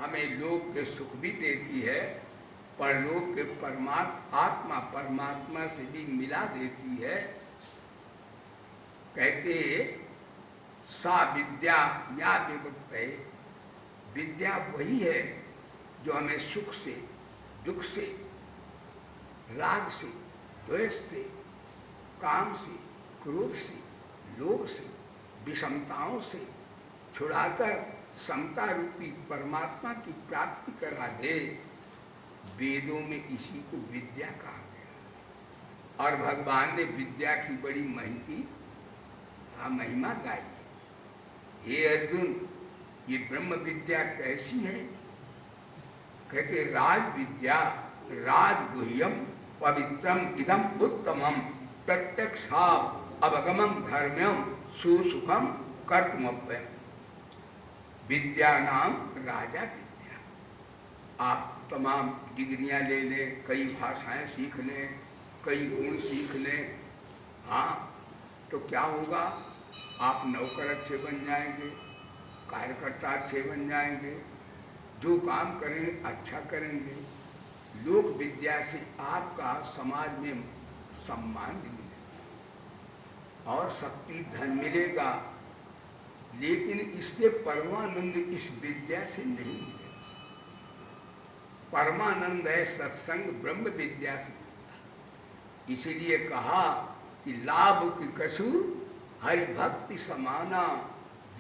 हमें लोक के सुख भी देती है, परलोक के आत्मा परमात्मा से भी मिला देती है। कहते सा विद्या या विमुक्त है, विद्या वही है जो हमें सुख से, दुख से, राग से, द्वेष से, काम से, क्रोध से, लोभ से, विषमताओं से छुड़ाकर समता रूपी परमात्मा की प्राप्ति करा दे। वेदों में इसी को विद्या कहा गया और भगवान ने विद्या की बड़ी महिमा गाई है। हे अर्जुन, ये ब्रह्म विद्या कैसी है? कहते राज विद्या राजगुह्यम पवित्रम इदम उत्तमम प्रत्यक्षा अवगमम धर्म्यम सुसुखम कर्तुमप्यम। विद्या नाम राजा विद्या। आप तमाम डिग्रियां ले लें, कई भाषाएं सीख लें, कई गुण सीख लें, हाँ तो क्या होगा? आप नौकर अच्छे बन जाएंगे, कार्यकर्ता अच्छे बन जाएंगे, जो काम करेंगे अच्छा करेंगे। लोक विद्या से आपका समाज में सम्मान मिलेगा और शक्ति धन मिलेगा, लेकिन इससे परमानंद इस विद्या से नहीं मिलेगा। परमानंद है सत्संग ब्रह्म विद्या से। इसीलिए कहा कि लाभ की कछु हरि भक्ति समाना,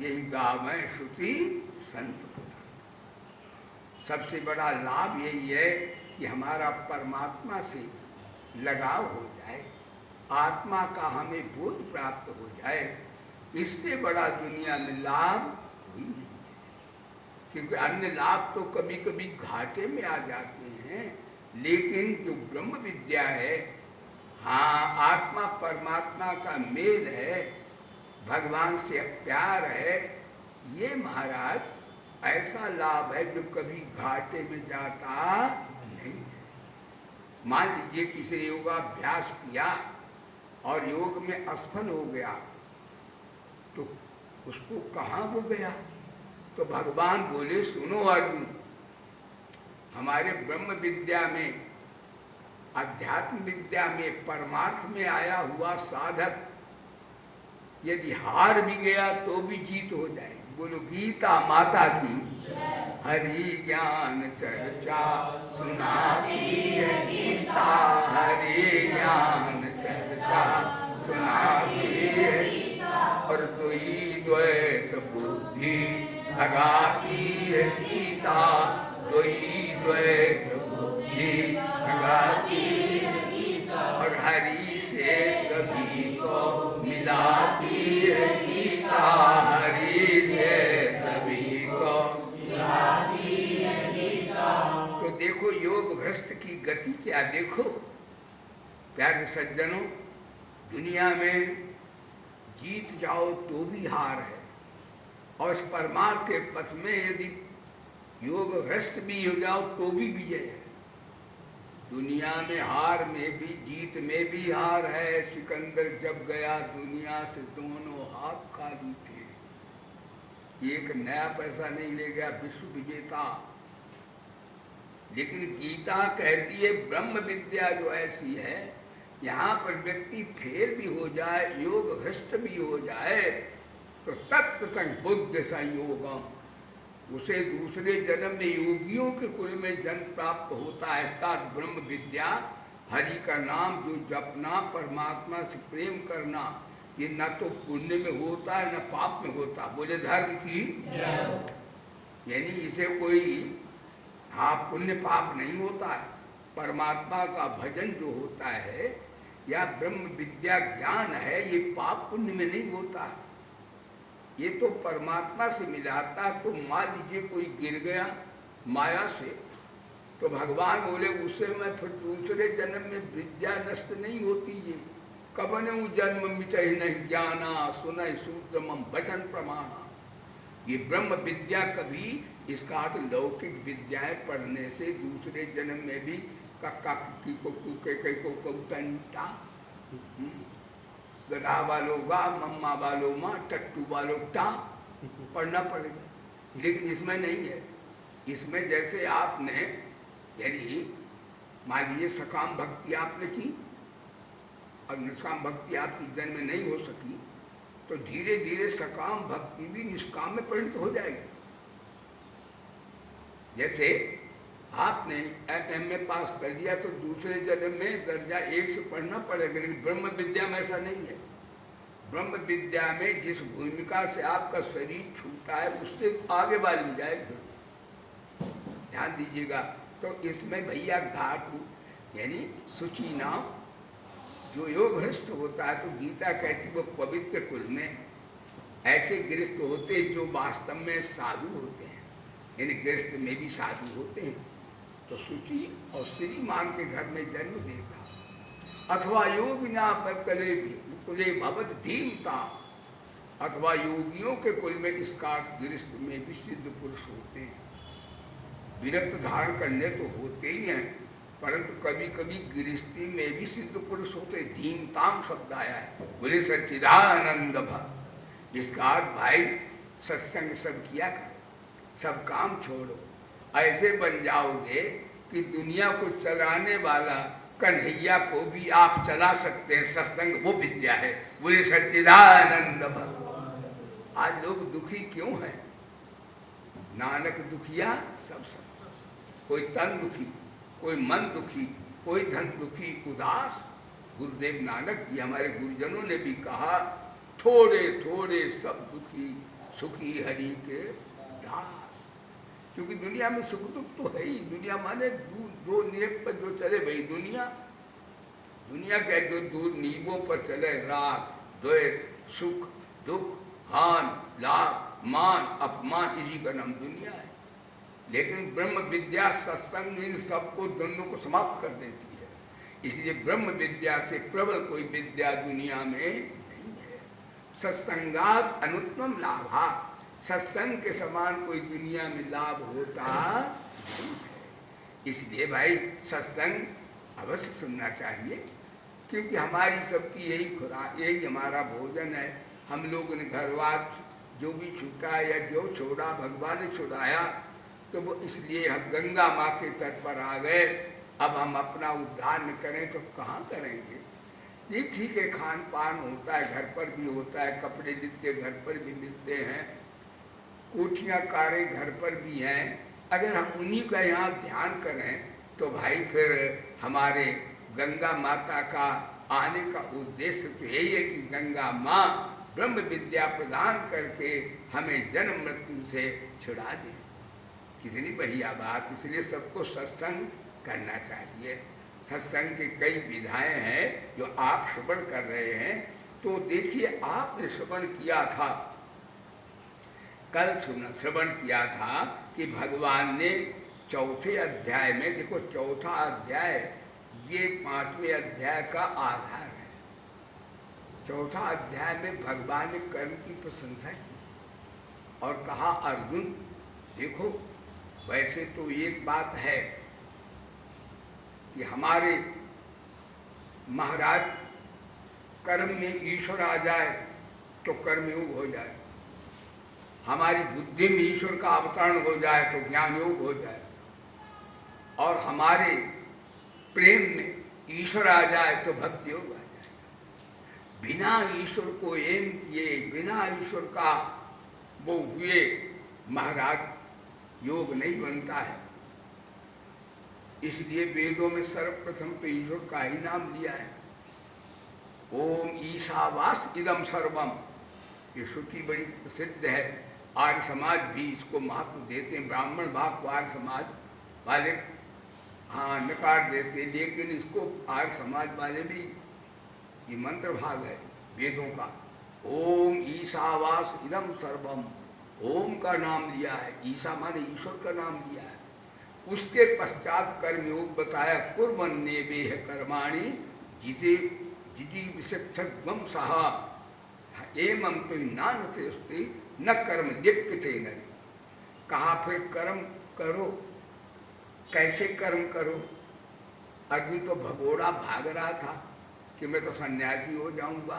यही गावे श्रुति संत पुराण। सबसे बड़ा लाभ यही है कि हमारा परमात्मा से लगाव हो जाए, आत्मा का हमें बोध प्राप्त हो जाए। इससे बड़ा दुनिया में लाभ कोई नहीं है, क्योंकि अन्य लाभ तो कभी कभी घाटे में आ जाते हैं, लेकिन जो ब्रह्म विद्या है, हाँ आत्मा परमात्मा का मेल है, भगवान से प्यार है, ये महाराज ऐसा लाभ है जो कभी घाटे में जाता नहीं है। मान लीजिए किसी ने योगाभ्यास किया और योग में असफल हो गया, तो उसको कहाँ वो गया? तो भगवान बोले सुनो अर्जुन, हमारे ब्रह्म विद्या में, अध्यात्म विद्या में, परमार्थ में आया हुआ साधक यदि हार भी गया तो भी जीत हो जाएगी। बोलो गीता माता की। हरि ज्ञान चर्चा सुनाती है गीता, हरि ज्ञान चर्चा सुनाती है, और द्वैत द्वैत बुद्धि भगाती है गीता, द्वैत बुद्धि भगाती है गीता, और हरि से सभी को मिलाती है गीता, हरि से सभी को मिलाती है गीता। तो देखो योग भ्रष्ट की गति क्या, देखो प्यारे सज्जनों, दुनिया में जीत जाओ तो भी हार है, और इस परमार्थ के पथ में यदि योग भ्रष्ट भी हो जाओ तो भी विजय है। दुनिया में हार में भी जीत में भी हार है। सिकंदर जब गया दुनिया से दोनों हाथ खाली थे, एक नया पैसा नहीं ले गया, विश्व विजेता। लेकिन गीता कहती है ब्रह्म विद्या जो ऐसी है, यहाँ पर व्यक्ति फेल भी हो जाए, योग भ्रष्ट भी हो जाए, तो तत्व संग बुद्ध संयोगम, उसे दूसरे जन्म में योगियों के कुल में जन्म प्राप्त होता है। इसका ब्रह्म विद्या, हरि का नाम जो जपना, परमात्मा से प्रेम करना, ये न तो पुण्य में होता है न पाप में होता। बोले धर्म की, यानी इसे कोई हाँ पुण्य पाप नहीं होता है। परमात्मा का भजन जो होता है या ब्रह्म विद्या ज्ञान है, ये पाप पुण्य में नहीं होता है, ये तो परमात्मा से मिलाता। तो मान लीजिए कोई गिर गया माया से, तो भगवान बोले उससे मैं फिर दूसरे जन्म में विद्या नष्ट नहीं होती। ये कबन जन्म मिटे नहीं ज्ञाना, सुनय सूत्रम वचन प्रमाणा। ये ब्रह्म विद्या कभी, इसका अर्थ लौकिक विद्याएं पढ़ने से दूसरे जन्म में भी कक्का किक्की को के को कौतंटा, गधा वालों गा, मम्मा वालों माँ, टट्टू वालों टा पढ़ना पड़ेगा। लेकिन इसमें नहीं है, इसमें जैसे आपने यानी मान लीजिए सकाम भक्ति आपने की और निष्काम भक्ति आपकी जन्म में नहीं हो सकी, तो धीरे धीरे सकाम भक्ति भी निष्काम में परिणत हो जाएगी। जैसे आपने एमए पास कर लिया तो दूसरे जन्म में दर्जा 1 से पढ़ना पड़ेगा, लेकिन ब्रह्म विद्या में ऐसा नहीं है। ब्रह्म विद्या में जिस भूमिका से आपका शरीर छूटा है उससे आगे वाली जाएगा, ध्यान दीजिएगा। तो इसमें भैया घाट यानी शुचि नाम जो योगस्थ होता है, तो गीता कहती वो पवित्र कुल में ऐसे गृहस्थ होते हैं जो वास्तव में साधु होते हैं, यानी गृहस्थ में भी साधु होते हैं। तो शुचि और श्रीमान के घर में जन्म देता, अथवा योगिना कले कुले भवत धीमता, अथवा योगियों के कुल में इसका गृहस्थ में भी सिद्ध पुरुष होते हैं। विरक्त धारण करने तो होते ही हैं, परंतु कभी कभी गृहस्थी में भी सिद्ध पुरुष होते। धीमताम शब्द आया है, बोले सच्चिदानंद भव। इसका अर्थ भाई सत्संग सब किया कर, सब काम छोड़ो, ऐसे बन जाओगे कि दुनिया को चलाने वाला कन्हैया को भी आप चला सकते हैं। सत्संग वो विद्या है, बोले सच्चिदानंद भव। आज लोग दुखी क्यों हैं? नानक दुखिया सब सब, कोई तन दुखी, कोई मन दुखी, कोई धन दुखी, उदास। गुरुदेव नानक जी हमारे गुरुजनों ने भी कहा, थोड़े थोड़े सब दुखी, सुखी हरि के दास। क्योंकि दुनिया में सुख दुख तो है ही। दुनिया माने दो नींव पर जो चले भाई दुनिया, दुनिया के जो दो नींवों पर चले, राग द्वेष, सुख दुख, हान लाभ, मान अपमान, इसी का नाम दुनिया है। लेकिन ब्रह्म विद्या सत्संग इन सबको दोनों को समाप्त कर देती है। इसलिए ब्रह्म विद्या से प्रबल कोई विद्या दुनिया में नहीं है। सत्संगात अनुत्तम लाभा, सत्संग के समान कोई दुनिया में लाभ होता नहीं है। इसलिए भाई सत्संग अवश्य सुनना चाहिए, क्योंकि हमारी सबकी यही खुराक, यही हमारा भोजन है। हम लोगों ने घरवार जो भी छूटा या जो छोड़ा भगवान ने छुड़ाया, तो वो इसलिए हम गंगा माँ के तट पर आ गए। अब हम अपना उद्धार न करें तो कहाँ करेंगे? ये ठीक है, खान पान होता है, घर पर भी होता है, कपड़े लित्ते घर पर भी मिलते हैं, कोठियाँ कारें घर पर भी हैं। अगर हम उन्हीं का यहाँ ध्यान करें तो भाई फिर हमारे गंगा माता का आने का उद्देश्य तो यही है कि गंगा माँ ब्रह्म विद्या प्रदान करके हमें जन्म मृत्यु से छुड़ा दे। कितनी बढ़िया बात। इसलिए सबको सत्संग करना चाहिए। सत्संग की कई विधाएं हैं जो आप श्रवण कर रहे हैं। तो देखिए, आपने श्रवण किया था, कल श्रवण किया था कि भगवान ने चौथे अध्याय में, देखो चौथा अध्याय ये 5वें अध्याय का आधार है। चौथा अध्याय में भगवान ने कर्म की प्रशंसा की और कहा, अर्जुन देखो, वैसे तो एक बात है कि हमारे महाराज कर्म में ईश्वर आ जाए तो कर्मयोग हो जाए, हमारी बुद्धि में ईश्वर का अवतरण हो जाए तो ज्ञान योग हो जाए, और हमारे प्रेम में ईश्वर आ जाए तो भक्ति योग आ जाए। बिना ईश्वर को एम किए, बिना ईश्वर का वो हुए महाराज योग नहीं बनता है। इसलिए वेदों में सर्वप्रथम पे ईश्वर का ही नाम लिया है। ओम ईशावास इदम सर्वम, ये श्रुति बड़ी प्रसिद्ध है। आर्य समाज भी इसको महत्व देते हैं। ब्राह्मण भाग को आर्य समाज वाले हाँ नकार देते, लेकिन इसको आर्य समाज वाले भी, ये मंत्र भाग है वेदों का। ओम ईशावास इदम सर्वम, ओम का नाम लिया है, ईशा माने ईश्वर का नाम लिया है। उसके पश्चात कर्मयोग बताया, कुर्वन्ने वेह कर्माणि जिते जिति विशिक्षम सहा एवं तो नानते न कर्म लिप्यते न। कहा फिर कर्म करो। कैसे कर्म करो? अर्जुन तो भगोड़ा भाग रहा था कि मैं तो सन्यासी हो जाऊंगा,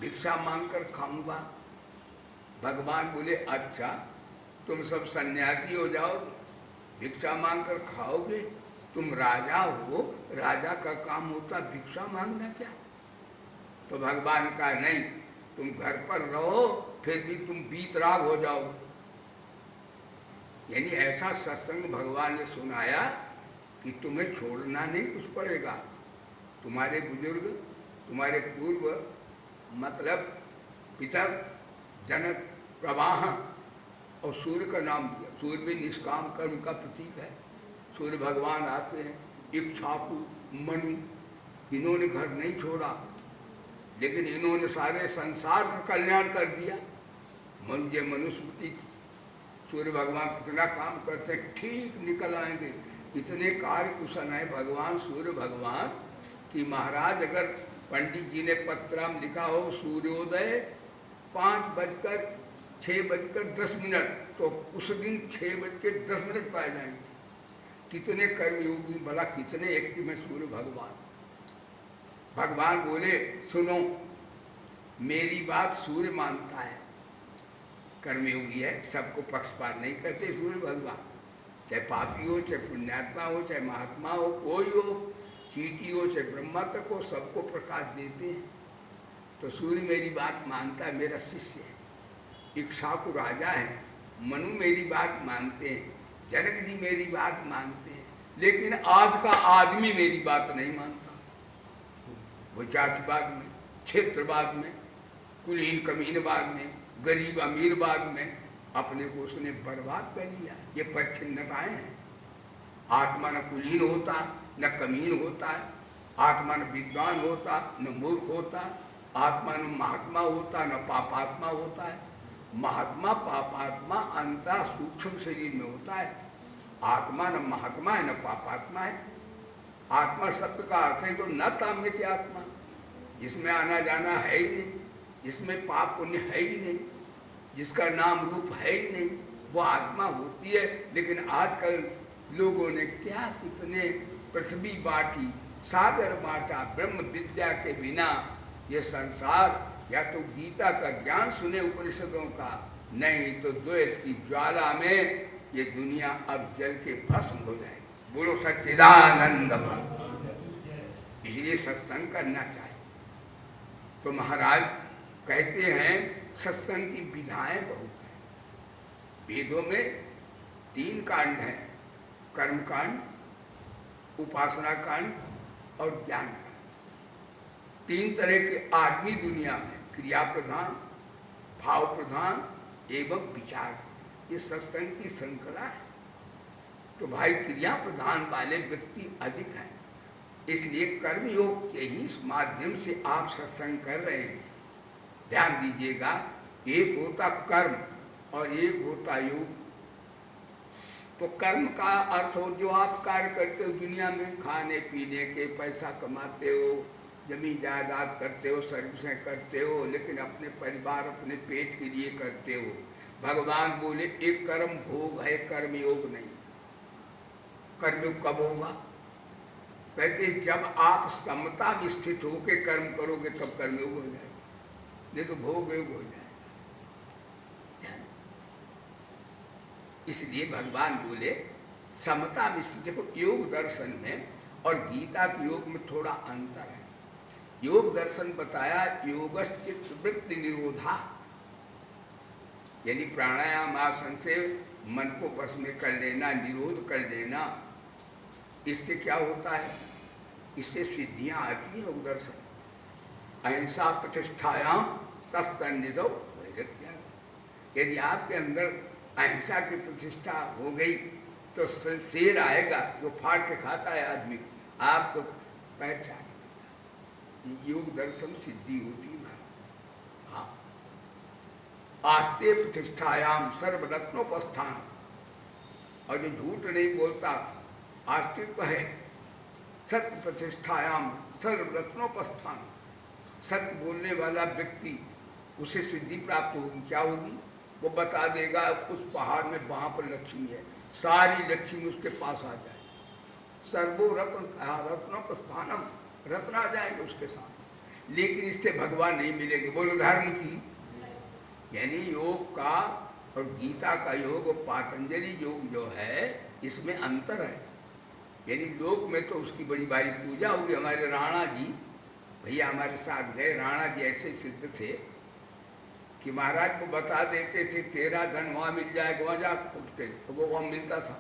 भिक्षा मांगकर खाऊंगा। भगवान बोले, अच्छा तुम सब सन्यासी हो जाओगे, भिक्षा मांग कर खाओगे? तुम राजा हो, राजा का काम होता भिक्षा मांगना क्या? तो भगवान का नहीं, तुम घर पर रहो फिर भी तुम वीतराग हो जाओगे। यानी ऐसा सत्संग भगवान ने सुनाया कि तुम्हें छोड़ना नहीं कुछ पड़ेगा। तुम्हारे बुजुर्ग, तुम्हारे पूर्व मतलब पिता जनक, प्रवाह और सूर्य का नाम दिया। सूर्य भी निष्काम कर्म का प्रतीक है। सूर्य भगवान आते हैं, इक्ष्वाकु, मनु, इन्होंने घर नहीं छोड़ा, लेकिन इन्होंने सारे संसार का कल्याण कर दिया। मनुष्य मनुस्मृति, सूर्य भगवान कितना काम करते हैं, ठीक निकल आएंगे। इतने कार्य कुशल है भगवान सूर्य भगवान कि महाराज अगर पंडित जी ने पत्र में लिखा हो सूर्योदय 5:06:10, तो उस दिन 6:10 पाए जाएंगे। कितने कर्मयोगी, भला कितने एक्टिव में सूर्य भगवान। भगवान बोले सुनो मेरी बात, सूर्य मानता है, कर्मयोगी है, सबको पक्षपात नहीं करते सूर्य भगवान। चाहे पापी हो, चाहे पुण्यात्मा हो, चाहे महात्मा हो, कोई हो, चीटी हो, चाहे ब्रह्मा तक हो, सबको प्रकाश देते हैं। तो सूर्य मेरी बात मानता है, मेरा शिष्य है। इक्ष्वाकु राजा है, मनु मेरी बात मानते हैं, जनक जी मेरी बात मानते हैं, लेकिन आज का आदमी मेरी बात नहीं मानता। वो जातिवाद में, क्षेत्रवाद में, कुलीन कमीनवाद में, गरीब अमीरवाद में अपने को उसने बर्बाद कर लिया। ये परिच्छिन्नताएं हैं। आत्मा न कुलीन होता, न कमीन होता है, आत्मा न विद्वान होता, न मूर्ख होता, आत्मा न महात्मा होता, न पापात्मा होता है। महात्मा पापात्मा अंतः सूक्ष्म शरीर में होता है। आत्मा न महात्मा है, न पापात्मा है। आत्मा शब्द का अर्थ है तो न ताम्यते आत्मा, जिसमें आना जाना है ही नहीं, जिसमें पाप पुण्य है ही नहीं, जिसका नाम रूप है ही नहीं, वो आत्मा होती है। लेकिन आजकल लोगों ने क्या कितने पृथ्वी बांटी, सागर बांटा, ब्रह्म विद्या के बिना ये संसार या तो गीता का ज्ञान सुने उपनिषदों का, नहीं तो द्वैत की ज्वाला में ये दुनिया अब जल के भस्म हो जाएगी। बोलो सच्चिदानंद भक्त। इसलिए सत्संग करना चाहिए। तो महाराज कहते हैं सत्संग की विधाएं बहुत हैं। वेदों में 3 कांड हैं, कर्म कांड, उपासना कांड और ज्ञान कांड। 3 तरह के आदमी दुनिया में, क्रिया प्रधान, भाव प्रधान एवं विचार प्रधान। ये सत्संग की श्रृंखला है। तो भाई क्रिया प्रधान वाले व्यक्ति अधिक हैं, इसलिए कर्मयोग के ही माध्यम से आप सत्संग कर रहे हैं। ध्यान दीजिएगा, एक होता कर्म और एक होता योग। तो कर्म का अर्थ हो जो आप कार्य करते हो दुनिया में, खाने पीने के, पैसा कमाते हो, जमीन जायदाद करते हो, सर्विसें करते हो, लेकिन अपने परिवार अपने पेट के लिए करते हो। भगवान बोले एक कर्म भोग है, कर्मयोग नहीं। कर्मयोग कब होगा? कहते जब आप समता में स्थित होकर कर्म करोगे तब कर्मयोग हो जाएगा, नहीं तो भोग योग हो जाएगा। इसलिए भगवान बोले समता में स्थित। देखो योग दर्शन में और गीता के योग में थोड़ा अंतर है। योग दर्शन बताया योगश्चित्त वृत्ति निरोधा, यानी प्राणायाम आसन से मन को बस में कर लेना, निरोध कर देना। इससे क्या होता है? इससे सिद्धियां आती हैं। योग दर्शन अहिंसा प्रतिष्ठायाम तस्तन्निधौ वैरत्या। यदि आपके अंदर अहिंसा की प्रतिष्ठा हो गई तो शेर आएगा जो फाड़ के खाता है आदमी, आपको पैर चाट देगा। योग दर्शन सिद्धि होती है। हाँ, आस्ते प्रतिष्ठायाम सर्वरत्नोपस्थान। और जो झूठ नहीं बोलता, आस्तित्व है। सत्य प्रतिष्ठायाम सर्वरत्नोपस्थान। सत्य बोलने वाला व्यक्ति, उसे सिद्धि प्राप्त होगी। क्या होगी? वो बता देगा उस पहाड़ में वहाँ पर लक्ष्मी है, सारी लक्ष्मी उसके पास आ जाए। सर्वो रत्न रत्नोपस्थानम, रत्न आ जाएंगे उसके साथ। लेकिन इससे भगवान नहीं मिलेंगे। बोलो धर्म की, यानी योग का और गीता का योग और पातंजलि योग जो है इसमें अंतर है। यानी लोक में तो उसकी बड़ी भारी पूजा होगी। हमारे राणा जी भैया हमारे साथ गए, राणा जी ऐसे सिद्ध थे कि महाराज को बता देते थे तेरा धन वहाँ मिल जाएगा, वहाँ जा उठ के, तो वो वहाँ मिलता था।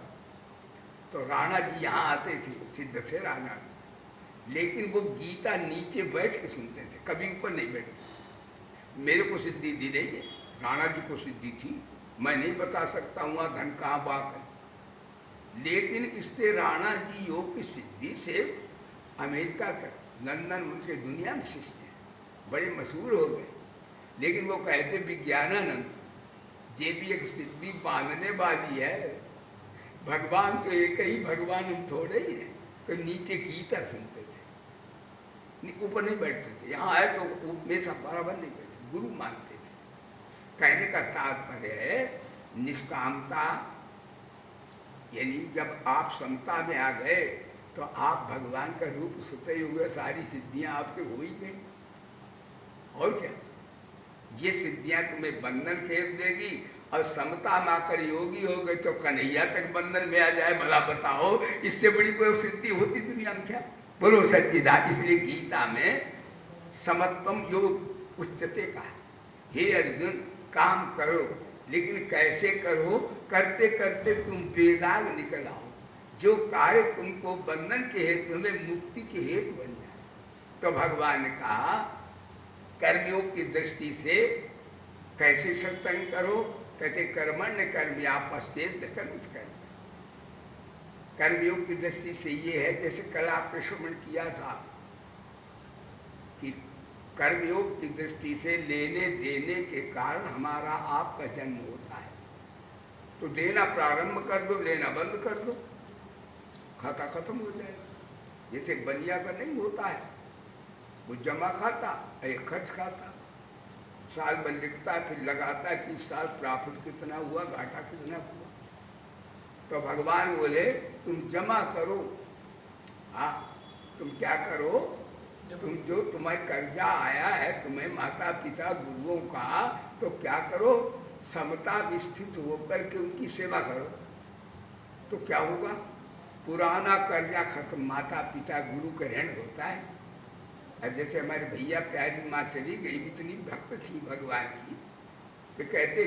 तो राणा जी यहाँ आते थे, सिद्ध थे राणा, लेकिन वो गीता नीचे बैठ के सुनते थे, कभी ऊपर नहीं बैठते। मेरे को सिद्धि दी नहीं है, राणा जी को सिद्धि थी, मैं नहीं बता सकता हूँ वहाँ धन कहाँ बाक है। लेकिन इससे राणा जी योग की सिद्धि से अमेरिका तक, लंदन, उनके दुनिया में शिष्य हैं, बड़े मशहूर हो गए। लेकिन वो कहते विज्ञानानंद ये भी एक सिद्धि बांधने वाली है, भगवान तो एक ही भगवान, हम थोड़े ही हैं। तो नीचे गीता सुनते थे, ऊपर नहीं बैठते थे। यहाँ आए तो मेरे साथ बराबर नहीं बैठे, गुरु मानते थे। कहने का तात्पर्य है निष्कामता, यानी जब आप समता में आ गए तो आप भगवान का रूप सुते हुए सारी सिद्धियां आपके हो ही गई। और क्या, ये सिद्धियां तुम्हें बंधन खेल देगी, और समता में आकर योगी हो गए तो कन्हैया तक बंधन में आ जाए। भला बताओ, इससे बड़ी कोई सिद्धि होती दुनिया में क्या? बोलो सच्चिदानंद। इसलिए गीता में समत्वम योग उच्चते का, हे अर्जुन काम करो, लेकिन कैसे करो? करते करते तुम बेदाग निकल आओ, जो कार्य तुमको बंधन के हेतु में मुक्ति के हेतु बन जाए। तो भगवान ने कहा कर्मयोग की दृष्टि से कैसे सत्संग करो? कहते कर्मण्य कर्मयापश्चेत कर्म कर्म। कर्मयोग की दृष्टि से ये है, जैसे कल आपने श्रवण किया था कि कर्मयोग की दृष्टि से लेने देने के कारण हमारा आपका जन्म होता है। तो देना प्रारंभ कर दो, लेना बंद कर दो, खाता खत्म हो जाएगा। जैसे बनिया का नहीं होता है, वो जमा खाता, एक खर्च खाता, साल भर लिखता है, फिर लगाता है कि इस साल प्रॉफिट कितना हुआ, घाटा कितना हुआ। तो भगवान बोले तुम जमा करो। हाँ, तुम क्या करो? तुम जो तुम्हें कर्जा आया है तुम्हें माता पिता गुरुओं का, तो क्या करो? समता विस्थित होकर के उनकी सेवा करो। तो क्या होगा? पुराना कर्जा खत्म, माता पिता गुरु का ऋण होता है। अब जैसे हमारे भैया प्यारी माँ चली गई, इतनी भक्त थी भगवान की, तो कहते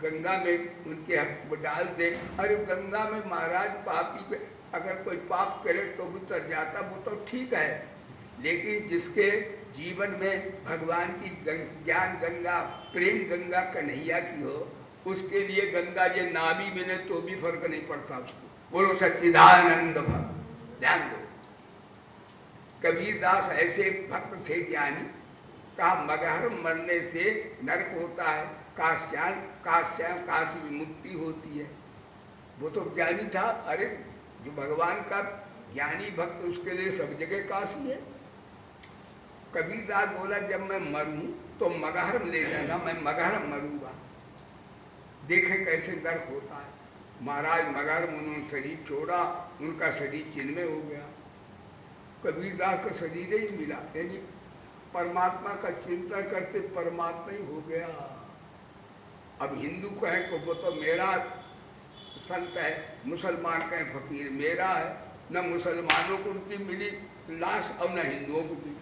गंगा में उनके हक को डाल दे। अरे गंगा में महाराज पापी अगर कोई पाप करे तो भी तर जाता, वो तो ठीक है, लेकिन जिसके जीवन में भगवान की ज्ञान गंगा, प्रेम गंगा कन्हैया की हो, उसके लिए गंगा ये नाभि मिले तो भी फर्क नहीं पड़ता उसको। बोलो सच्चिदानंद भक्त। ध्यान दो, कबीरदास ऐसे भक्त थे ज्ञानी, कहा मगहर मरने से नरक होता है, काश्याम काशी में मुक्ति होती है। वो तो ज्ञानी था। अरे जो भगवान का ज्ञानी भक्त, उसके लिए सब जगह काशी है। कबीरदास बोला जब मैं मरूं तो मगहर ले जाना, मैं मगहर मरूंगा, देखे कैसे नरक होता है। महाराज मगहर उन्होंने शरीर छोड़ा, उनका शरीर चिन्मय हो गया। कबीरदास का शरीर ही मिला, यानी परमात्मा का चिंतन करते परमात्मा ही हो गया। अब हिंदू कहें तो वो तो मेरा संत है, मुसलमान कहें फकीर मेरा है। न मुसलमानों को उनकी मिली लाश और न हिंदुओं को मिली।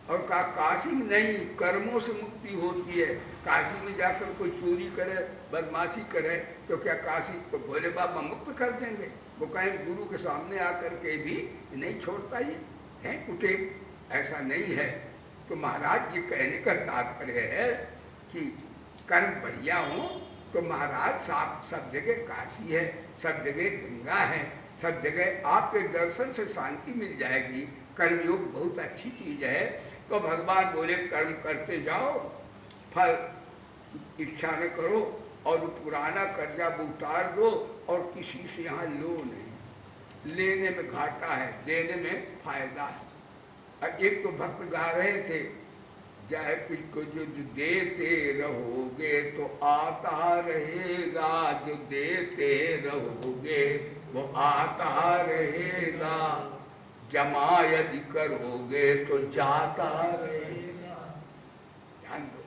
और कहा काशी में नहीं, कर्मों से मुक्ति होती है। काशी में जाकर कोई चोरी करे, बदमाशी करे, तो क्या काशी को भोले बाबा मुक्त कर देंगे? वो कहें गुरु के सामने आकर के भी नहीं छोड़ता, ये है कुटे, ऐसा नहीं है। तो महाराज ये कहने का तात्पर्य है कि कर्म बढ़िया हो तो महाराज सब जगह काशी है, सब जगह गंगा है, सब जगह आपके दर्शन से शांति मिल जाएगी। कर्मयोग बहुत अच्छी चीज़ है। तो भगवान बोले कर्म करते जाओ, फल इच्छा न करो, और पुराना कर्जा उतार दो, और किसी से यहाँ लो नहीं। लेने में घाटा है, देने में फायदा है। एक तो भक्त गा रहे थे, चाहे किसको जो देते रहोगे तो आता रहेगा, जो देते रहोगे वो आता रहेगा, जमा यदि करोगे तो जाता रहेगा। ध्यान दो,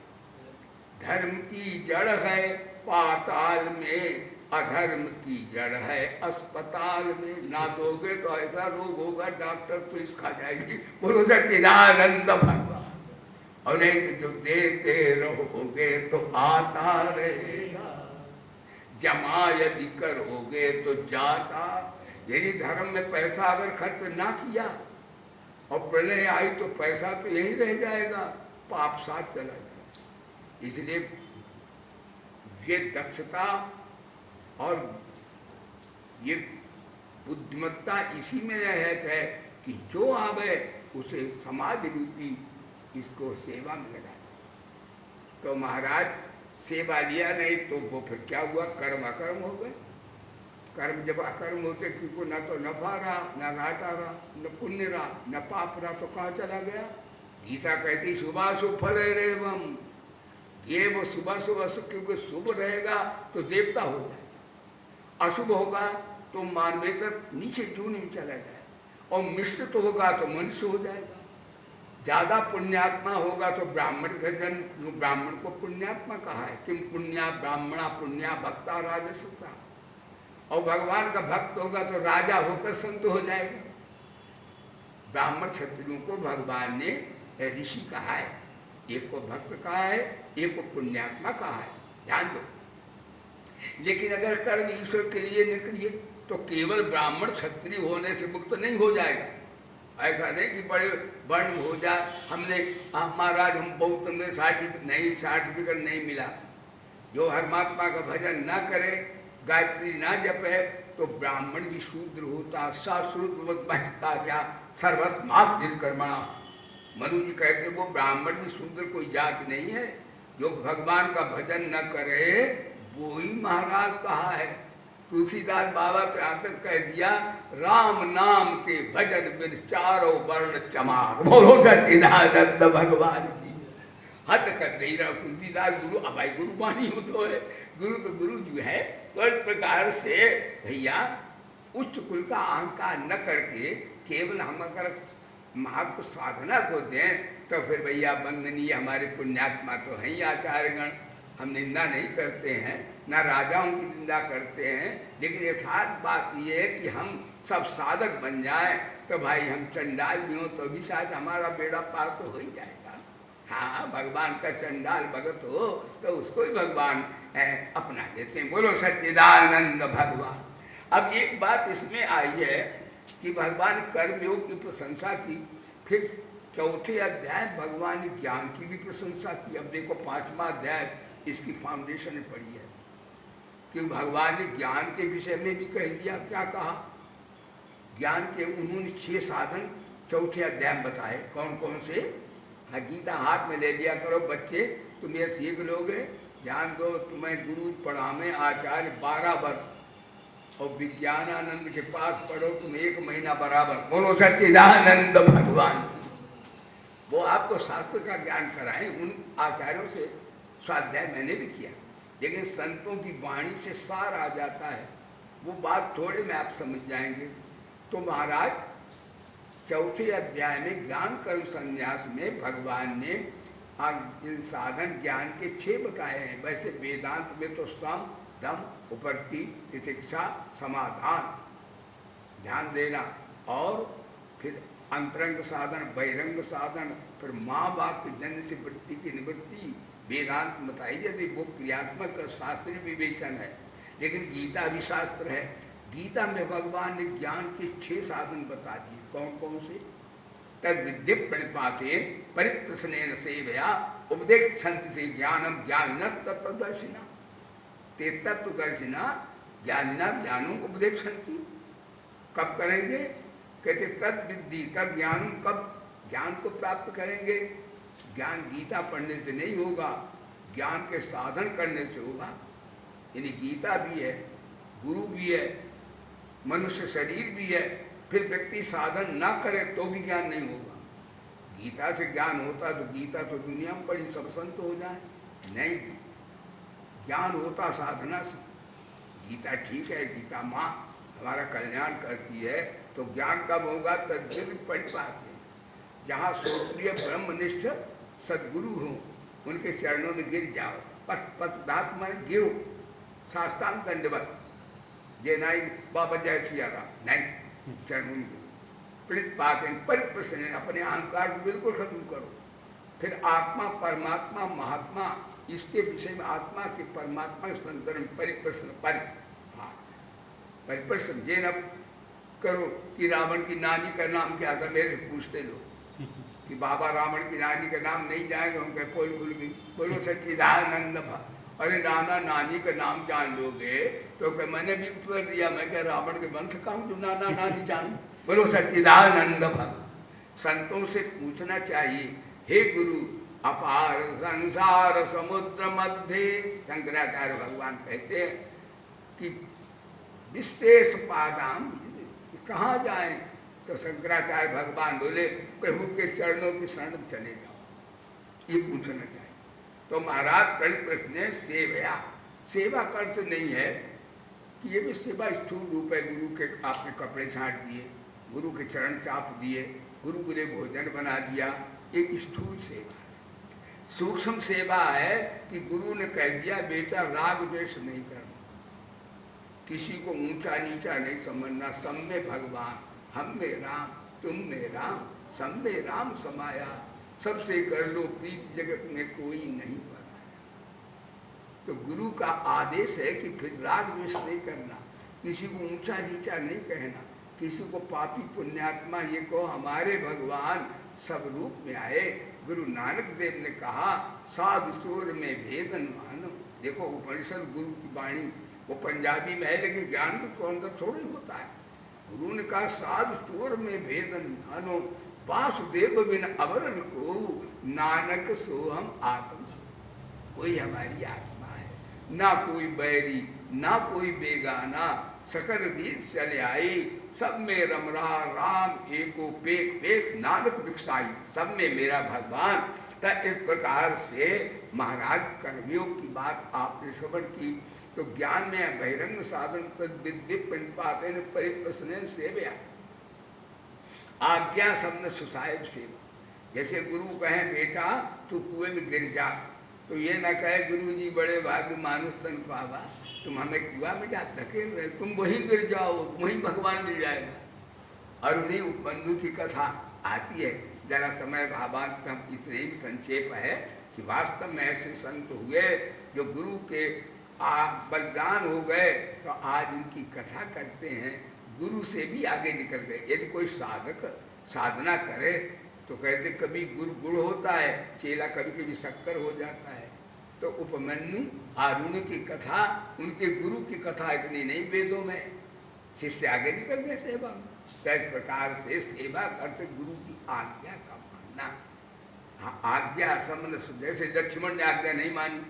धर्म की जड़ है पाताल में, अधर्म की जड़ है अस्पताल में, ना दोगे तो ऐसा रोग होगा डॉक्टर तो इसका जाएगी। बोलो सच्चिदानंद भगवान। और नहीं तो जो देते रहोगे तो आता रहेगा, जमा यदि करोगे तो जाता। यदि धर्म में पैसा अगर खर्च ना किया और प्रलय आई तो पैसा तो यही रह जाएगा, पाप साथ चला जाएगा। इसलिए ये दक्षता और ये बुद्धिमत्ता इसी में रहत है कि जो आवे उसे समाज रूपी इसको सेवा में लगा। तो महाराज सेवा लिया नहीं तो वो फिर क्या हुआ, कर्म अकर्म हो गए। कर्म जब अकर्म होते क्योंकि ना तो नफा रहा, ना घाटा रहा, न पुण्य रहा, न पाप रहा, तो कहाँ चला गया। गीता कहती सुबह शुभ फल रेवम, ये वो सुबह सुबह क्योंकि शुभ रहेगा तो देवता हो जाएगा, अशुभ होगा तो मानवेतर नीचे जून में चला जाएगा, और मिश्रित होगा तो मनुष्य हो जाएगा। ज्यादा पुण्यात्मा होगा तो ब्राह्मण का जन्म, ब्राह्मण को पुण्यात्मा कहा है, किम पुण्या ब्राह्मणा पुण्या भक्ता राजसुता। और भगवान का भक्त होगा तो राजा होकर संत हो जाएगा। ब्राह्मण क्षत्रियों को भगवान ने ऋषि कहा है, एक को भक्त कहा है, एक को पुण्यात्मा कहा है, ध्यान दो। लेकिन अगर कर्म ईश्वर के लिए न करिए तो केवल ब्राह्मण क्षत्रिय होने से मुक्त नहीं हो जाएगा। ऐसा नहीं कि बड़े वर्ण हो जाए, हमने महाराज हम बहुत हमने सर्टिफिकेट नहीं मिला। जो परमात्मा का भजन ना करे, गायत्री ना जपे, तो ब्राह्मण भी शूद्र होता। साश्रुतवत्या सर्वस्मात् निर्कर्मणा। मनु जी कहते वो ब्राह्मण भी शूद्र कोई जाति नहीं है। जो भगवान का भजन न करे वो ही महाराज कहा है। तुलसीदास बाबा पे आकर कह दिया, राम नाम के भजन बिन चारों वर्ण चमार। बोलो सच्चिदानंद भगवान की। हद कर नहीं रहा तुलसीदास गुरु, अब भाई गुरु वाणी हो तो है, गुरु तो गुरु जो है। तो इस प्रकार से भैया उच्च कुल का अहंकार न करके केवल हम अगर महात्म साधना को दें तो फिर भैया वंदनीय हमारे पुण्यात्मा तो हैं ही आचार्यगण। हम निंदा नहीं करते हैं, ना राजाओं की निंदा करते हैं, लेकिन यथार्थ बात यह है कि हम सब साधक बन जाएं तो भाई हम चंडाल भी हों तो भी शायद हमारा बेड़ा पार तो हो ही जाएगा। हाँ, भगवान का चंडाल भगत हो तो उसको ही भगवान अपना देते हैं। बोलो सच्चिदानंद भगवान। अब एक बात इसमें आई है कि भगवान कर्मयोग की प्रशंसा की, फिर चौथे अध्याय भगवान ने ज्ञान की भी प्रशंसा की। अब देखो 5वां अध्याय इसकी फाउंडेशन पड़ी है कि भगवान ने ज्ञान के विषय में भी कह दिया। क्या कहा, ज्ञान के उन्होंने 6 साधन चौथे अध्याय में बताए। कौन कौन से। हाँ, गीता हाथ में ले लिया करो बच्चे, तुम ये सीख लोगे। ध्यान दो, तुम्हें गुरु पढ़ावे आचार्य 12 वर्ष और विज्ञानानंद के पास पढ़ो तुम 1 महीना बराबर। बोलो सच्चिदानंद भगवान। वो आपको शास्त्र का ज्ञान कराएं, उन आचार्यों से स्वाध्याय मैंने भी किया, लेकिन संतों की वाणी से सार आ जाता है। वो बात थोड़े में आप समझ जाएंगे। तो महाराज चौथे अध्याय में ज्ञान कर्म संन्यास में भगवान ने इन साधन ज्ञान के 6 बताए हैं। वैसे वेदांत में तो सम दम उपरति तितिक्षा समाधान ध्यान देना, और फिर अंतरंग साधन बहिरंग साधन, फिर माँ बाप के जन्म से वृत्ति की निवृत्ति वेदांत बताई जाती। वो क्रियात्मक शास्त्रीय विवेचन है, लेकिन गीता भी शास्त्र है। गीता में भगवान ने ज्ञान के 6 साधन बता दिए। कौन कौन से। तद विद्य प्रणिपाते परिप्रश्नेन सेवया उपदेक्षन्ति से ज्ञानम ज्ञानिनः तत्त्वदर्शिना। ते तत्वदर्शिना ज्ञानिना ज्ञानम उपदेक्षन्ति। कब करेंगे, कहते तद विद्धि तद ज्ञानम। कब ज्ञान को प्राप्त करेंगे। ज्ञान गीता पढ़ने से नहीं होगा, ज्ञान के साधन करने से होगा। यानी गीता भी है, गुरु भी है, मनुष्य शरीर भी है, फिर व्यक्ति साधन ना करे तो भी ज्ञान नहीं होगा। गीता से ज्ञान होता तो गीता तो दुनिया में बड़ी सब संत हो जाए, नहीं। ज्ञान होता साधना से। गीता ठीक है, गीता माँ हमारा कल्याण करती है, तो ज्ञान कब होगा, तद्विद परिपाते। जहाँ श्रोत्रिय ब्रह्मनिष्ठ सद्गुरु हो उनके चरणों में गिर जाओ। पथ पथ धात मन गिरो, साष्टांग दंडवत। जे नाई बाबा जय सिया राम नहीं, चरण प्रतिपादन परिप्रश्न, अपने अहंकार को बिल्कुल खत्म करो। फिर आत्मा परमात्मा महात्मा इसके विषय में, आत्मा के परमात्मा के संदर्भ में परिप्रश्न परिप्रश्न ये न करो कि रावण की नानी का नाम क्या था, मेरे से पूछते लोग कि बाबा रावण की नानी का नाम नहीं जाएगा, हम कहे पोल खुल गई। बोलो सच्चिदानंद भा, अरे नाना नानी का नाम जान लोगे तो क्या? मैंने भी उत्तर दिया, मैं क्या रावण के वंश का हूँ जो नाना नानी जानू? बोलो सच्चिदानंद भा। संतों से पूछना चाहिए, हे गुरु अपार संसार समुद्र मध्य, शंकराचार्य भगवान कहते हैं कि विशेष पादाम, कहाँ जाएं? तो शंकराचार्य भगवान बोले प्रभु के चरणों की शरण में चले जाओ, ये पूछना चाहिए। तो महाराज कल प्रश्न है सेवया, सेवा का अर्थ नहीं है कि ये भी सेवा स्थूल रूप है, गुरु के आपने कपड़े छांट दिए, गुरु के चरण चाप दिए, गुरु के लिए भोजन बना दिया, एक स्थूल सेवा। सूक्ष्म सेवा है कि गुरु ने कह दिया बेटा राग द्वेष नहीं करना, किसी को ऊंचा नीचा नहीं समझना, सब में भगवान, हम में राम, तुम में राम, सब में राम समाया, सबसे कर लो प्रीत जगत में कोई नहीं बनाया। तो गुरु का आदेश है कि फिर राग द्वेष नहीं करना, किसी को ऊंचा नीचा नहीं कहना, किसी को पापी पुण्यात्मा ये कहो, हमारे भगवान सब रूप में आए। गुरु नानक देव ने कहा साधु सूर में भेदन मानो। देखो उपनिषद गुरु की वाणी वो पंजाबी में है, लेकिन ज्ञान तो अंदर थोड़ा ही होता है। गुरु ने कहा साधु सूर में भेदन मानो, वासुदेव बिन अवरण को, नानक सोहम आत्म, वही हमारी आत्मा है, ना कोई बैरी ना कोई बेगाना, सकल दीद चले आई, सब में रम रहा राम एको पेक पेक, नानक भिक्षाई, सब में मेरा भगवान। तो इस प्रकार से महाराज कर्मयोग की बात आपने श्रवण की। तो ज्ञान में बहिरंग साधन तद्विद्य परिप्रश्न सेव्या, आज्ञा सबने सुसाहिब सेवा। जैसे गुरु कहे बेटा तू कुएं में गिर जा, तो ये ना कहे गुरु जी बड़े भाग्य मानुष तन पावा, तुम हमें कुआ में जा धकेल रहे, तुम वहीं गिर जाओ, वहीं भगवान मिल जाएगा। और उन्हीं उपमन्यु की कथा आती है, जरा समय भावांत हम इतने ही संक्षेप है कि वास्तव में ऐसे संत हुए जो गुरु के बलिदान हो गए, तो आज उनकी कथा करते हैं, गुरु से भी आगे निकल गए। यदि कोई साधक साधना करे तो कहते कभी गुड़ होता है, चेला कभी कभी शक्कर हो जाता है। तो उपमन्यु आरुण की कथा, उनके गुरु की कथा इतनी नहीं वेदों में, शिष्य आगे निकल गए सेवा में। तो इस प्रकार से सेवा करते गुरु की आज्ञा का मानना। हाँ, आज्ञा समझ, जैसे लक्ष्मण ने आज्ञा नहीं मानी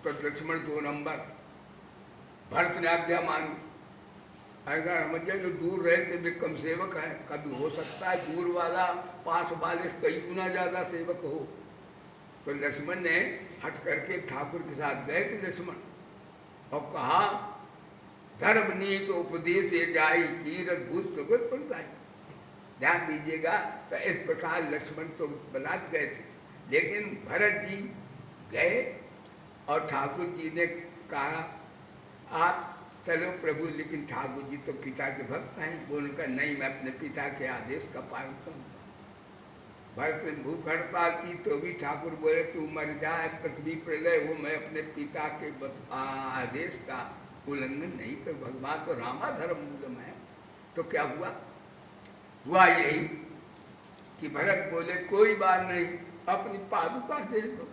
तो लक्ष्मण 2 नंबर, भरत ने आज्ञा मानी, ऐसा समझिए जो दूर रहे थे वे कम सेवक है। कभी हो सकता है दूर वाला पास वाले से कई गुना ज्यादा सेवक हो। तो लक्ष्मण ने हट करके ठाकुर के साथ गए थे लक्ष्मण, और कहा धर्म नीत उपदेश जाई, कीरत भूत तो पड़ जाए। ध्यान दीजिएगा। तो इस प्रकार लक्ष्मण तो बलात् गए थे, लेकिन भरत जी गए और ठाकुर जी ने कहा आप चलो प्रभु, लेकिन ठाकुर जी तो पिता के भक्त हैं। बोलकर नहीं, मैं अपने पिता के आदेश का पालन करूँगा। भरत ने भूख हड़ताल की तो भी ठाकुर बोले तू मर जाए, पृथ्वी प्रलय हो, मैं अपने पिता के आदेश का उल्लंघन नहीं कर। भगवान तो रामा धर्म मूलम है। तो क्या हुआ यही कि भरत बोले कोई बात नहीं, अपनी पादुका दे दो,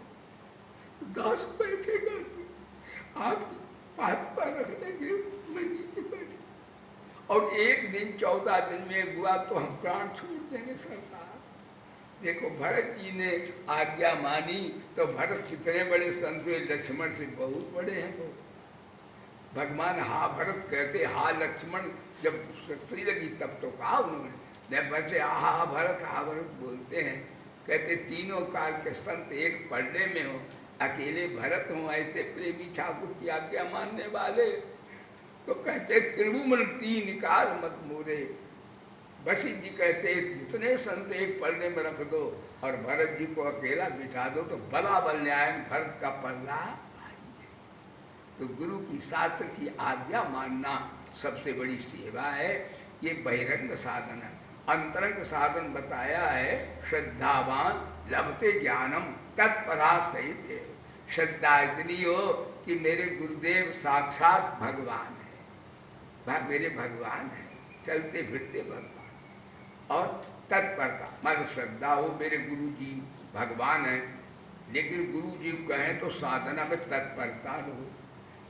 दास बैठेगा, आपकी पादुका रख देंगे, मैं नीचे बैठ। और एक दिन 14 दिन में हुआ तो हम प्राण छोड़ देंगे सरकार। देखो भरत जी ने आज्ञा मानी, तो भरत कितने बड़े संत हुए, लक्ष्मण से बहुत बड़े हैं वो। भगवान हा भरत कहते, हा लक्ष्मण जब शक्ति लगी तब तो कहा उन्होंने, जब बचे हा भरत बोलते हैं। कहते तीनों काल के संत एक पढ़ने में हो, अकेले भरत हो ऐसे प्रेमी ठाकुर की आज्ञा मानने वाले। तो कहते त्रिभुवन तीन काल मत मोरे। वशिष्ठ जी कहते जितने संत एक पलड़े में रख दो और भरत जी को अकेला बिठा दो तो बला बल न्याय भरत का पल्ला। तो गुरु की शास्त्र की आज्ञा मानना सबसे बड़ी सेवा है। ये बहिरंग साधन है। अंतरंग साधन बताया है, श्रद्धावान लभते ज्ञानम तत्परा सहित। श्रद्धा इतनी हो कि मेरे गुरुदेव साक्षात भगवान है, मेरे भगवान है, चलते फिरते भगवान। और तत्परता मान श्रद्धा हो मेरे गुरु जी भगवान है, लेकिन गुरु जी कहें तो साधना में तत्परता न हो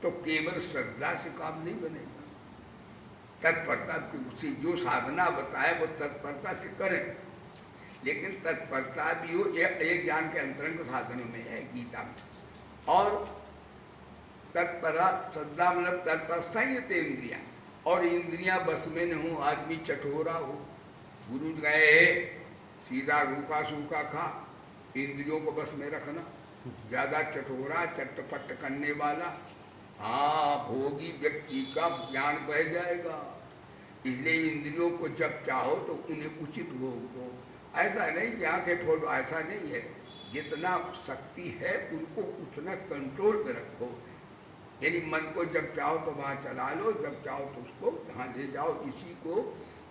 तो केवल श्रद्धा से काम नहीं बनेगा। तत्परता से जो साधना बताए वो तत्परता से करें, लेकिन तत्परता भी हो, ये ज्ञान के अंतरंग साधनों में है गीता में। और तत्परा श्रद्धा मतलब तत्पर संयत इंद्रिया, और इंद्रियां बस में न हो, आदमी चटोरा हो, गुरु गए सीधा रूखा सूखा खा, इंद्रियों को बस में रखना, ज़्यादा चटोरा चटपट करने वाला, हाँ भोगी व्यक्ति का ज्ञान बह जाएगा। इसलिए इंद्रियों को जब चाहो तो उन्हें उचित भोग दो। ऐसा नहीं कि आंखें फोड़ो, ऐसा नहीं है। जितना शक्ति है उनको उतना कंट्रोल में रखो। यानी मन को जब चाहो तो वहाँ चला लो, जब चाहो तो उसको वहाँ ले जाओ। इसी को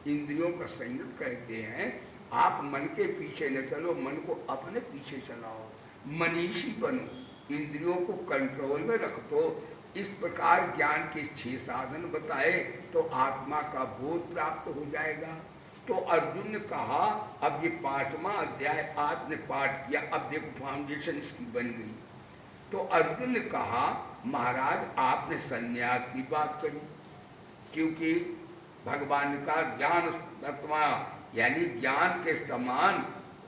इंद्रियों का संयत कहते हैं। आप मन के पीछे न चलो, मन को अपने पीछे चलाओ, मनीषी बनो, इंद्रियों को कंट्रोल में रख दो। इस प्रकार ज्ञान के 6 साधन बताए तो आत्मा का बोध प्राप्त हो जाएगा। तो अर्जुन ने कहा, अब ये 5वां अध्याय आपने पाठ किया, अब देखो फाउंडेशन इसकी बन गई। तो अर्जुन ने कहा, महाराज आपने संन्यास की बात करी, क्योंकि भगवान का ज्ञान तत्वा यानी ज्ञान के समान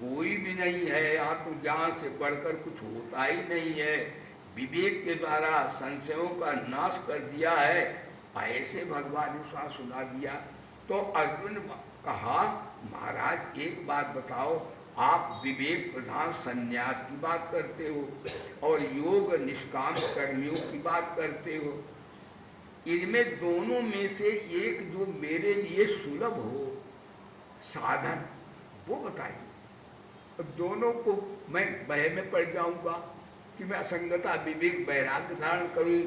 कोई भी नहीं है, आत्मज्ञान से बढ़कर कुछ होता ही नहीं है। विवेक के द्वारा संशयों का नाश कर दिया है, ऐसे भगवान ने साथ सुना दिया। तो अर्जुन कहा, महाराज एक बात बताओ, आप विवेक प्रधान संन्यास की बात करते हो और योग निष्काम कर्मियों की बात करते हो, इनमें दोनों में से एक जो मेरे लिए सुलभ हो साधन वो बताइए। तो दोनों को मैं बह में पड़ जाऊंगा कि मैं असंगता विवेक वैराग्य धारण करूं,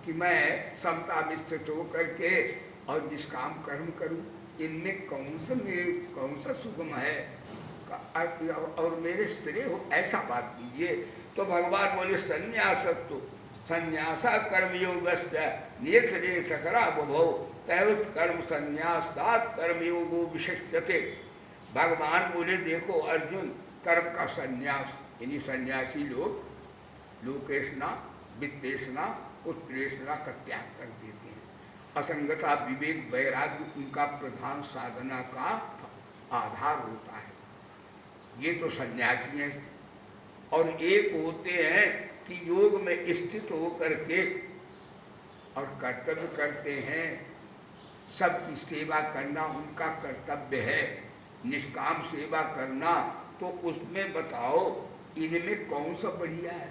कि मैं समता में स्थित होकर के और निष्काम कर्म करूं। इनमें कौन सा सुगम है और मेरे श्रेय हो, ऐसा बात कीजिए। तो भगवान बोले, संन्यासत्तु संन्यासा कर्मयोगश्च नियतश्रेय सकरा बभौ तैरुत कर्म संन्यासात् कर्मयोगो विशिष्यते। भगवान बोले, देखो अर्जुन, कर्म का संन्यास यानी सन्यासी लोग लोकेशना वित्तेषणा उत्प्रेषणा का त्याग कर देते हैं। असंगता विवेक वैराग्य उनका प्रधान साधना का आधार होता है। ये तो सन्यासी हैं। और एक होते हैं कि योग में स्थित होकर के और कर्तव्य करते हैं, सबकी सेवा करना उनका कर्तव्य है, निष्काम सेवा करना। तो उसमें बताओ इनमें कौन सा बढ़िया है?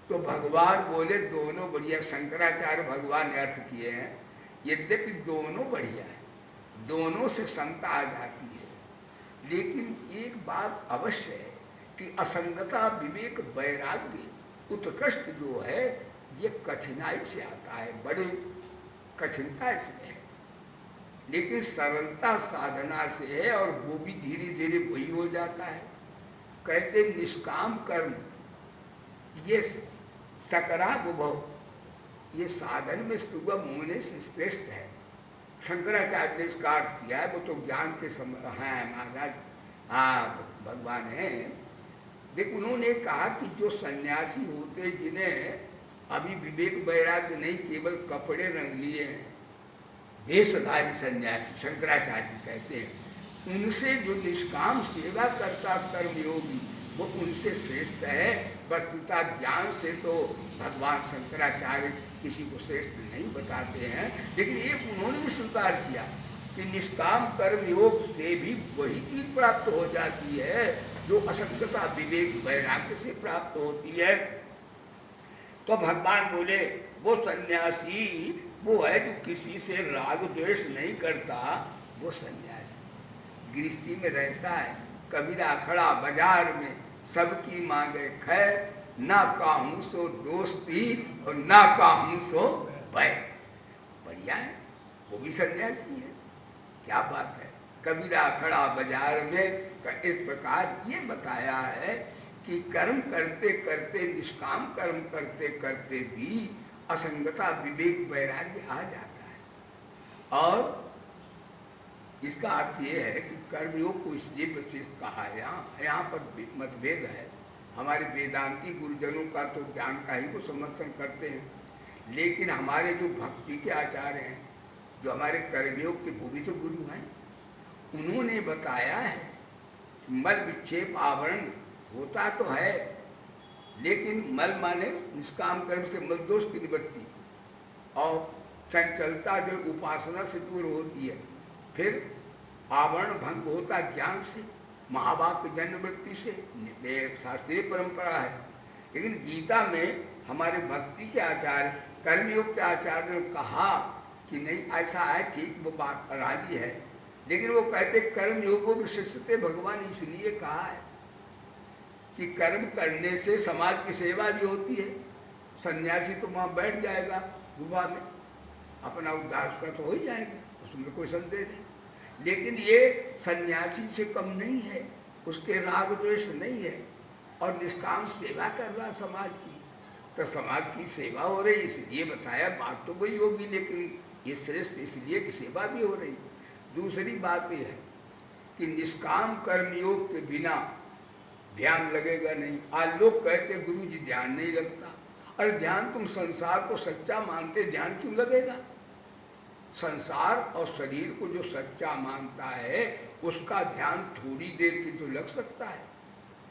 तो भगवान बोले दोनों बढ़िया। शंकराचार्य भगवान ने अर्थ किए हैं, यद्यपि दोनों बढ़िया है, दोनों से समता आ जाती है, लेकिन एक बात अवश्य है कि असंगता विवेक वैराग्य उत्कृष्ट जो है ये कठिनाई से आता है, बड़ी कठिनता इसमें है, लेकिन सरलता साधना से है और वो भी धीरे धीरे वही हो जाता है। कहते निष्काम कर्म ये सकरा बुभव, ये साधन में सुगम होने से श्रेष्ठ है। शंकराचार्य ने इसका अर्थ किया है, वो तो ज्ञान के हैं महाराज, हाँ भगवान हैं। देख उन्होंने कहा कि जो सन्यासी होते जिन्हें अभी विवेक वैराग्य नहीं, केवल कपड़े रंग लिए हैं, वेशधारी सन्यासी शंकराचार्य जी कहते हैं, उनसे जो निष्काम सेवा करता कर्मयोगी वो उनसे श्रेष्ठ है। वस्तुतः ज्ञान से तो भगवान शंकराचार्य किसी को श्रेष्ठ नहीं बताते हैं, लेकिन एक उन्होंने भी स्वीकार किया कि निष्काम कर्म योग से भी वही चीज प्राप्त हो जाती है जो असंगता विवेक वैराग्य से प्राप्त होती है। तो भगवान बोले वो सन्यासी वो है जो किसी से राग द्वेष नहीं करता, वो सन्यासी गृहस्थी में रहता है, कबीरा खड़ा बाजार में सबकी मांगे खैर, ना काहूं सो दोस्ती और ना काहूं सो भय। बढ़िया है, वो भी सन्यासी है। क्या बात है। कबीरा खड़ा बाजार में इस प्रकार ये बताया है कि कर्म करते करते, निष्काम कर्म करते करते भी असंगता, विवेक, वैराग्य आ जाता है। और इसका अर्थ ये है कि कर्मयोग को इसलिए विशिष्ट कहा है। यहाँ पर मतभेद है। हमारे वेदांती गुरुजनों का तो ज्ञान का ही को समर्थन करते हैं, लेकिन हमारे जो भक्ति के आचार्य हैं, जो हमारे कर्मयोग के वो भी तो गुरु हैं, उन्होंने बताया है कि मल विक्षेप आवरण होता तो है, लेकिन मल माने निष्काम कर्म से मल दोष की निवृत्ति, और चंचलता जो उपासना से दूर होती है। फिर आवरण भंग होता ज्ञान से, महावाक्य जन्य वृत्ति से, शास्त्रीय परंपरा है। लेकिन गीता में हमारे भक्ति के आचार्य, कर्मयोग के आचार्य ने कहा कि नहीं ऐसा है, ठीक वो बात राजी है, लेकिन वो कहते कर्मयोगो विशिष्टते भगवान इसलिए कहा है कि कर्म करने से समाज की सेवा भी होती है। सन्यासी तो वहाँ बैठ जाएगा गुफा में, अपना उद्धार उसका तो हो ही जाएगा, उसमें कोई संदेह नहीं। लेकिन ये सन्यासी से कम नहीं है, उसके राग द्वेष नहीं है, और निष्काम सेवा कर रहा समाज की, तो समाज की सेवा हो रही, इसलिए बताया। बात तो वही होगी, लेकिन ये श्रेष्ठ इसलिए कि सेवा भी हो रही। दूसरी बात ये है कि निष्काम कर्मयोग के बिना ध्यान लगेगा नहीं। आज लोग कहते गुरु जी ध्यान नहीं लगता। अरे ध्यान, तुम संसार को सच्चा मानते, ध्यान क्यों लगेगा? संसार और शरीर को जो सच्चा मानता है उसका ध्यान थोड़ी देर की तो लग सकता है,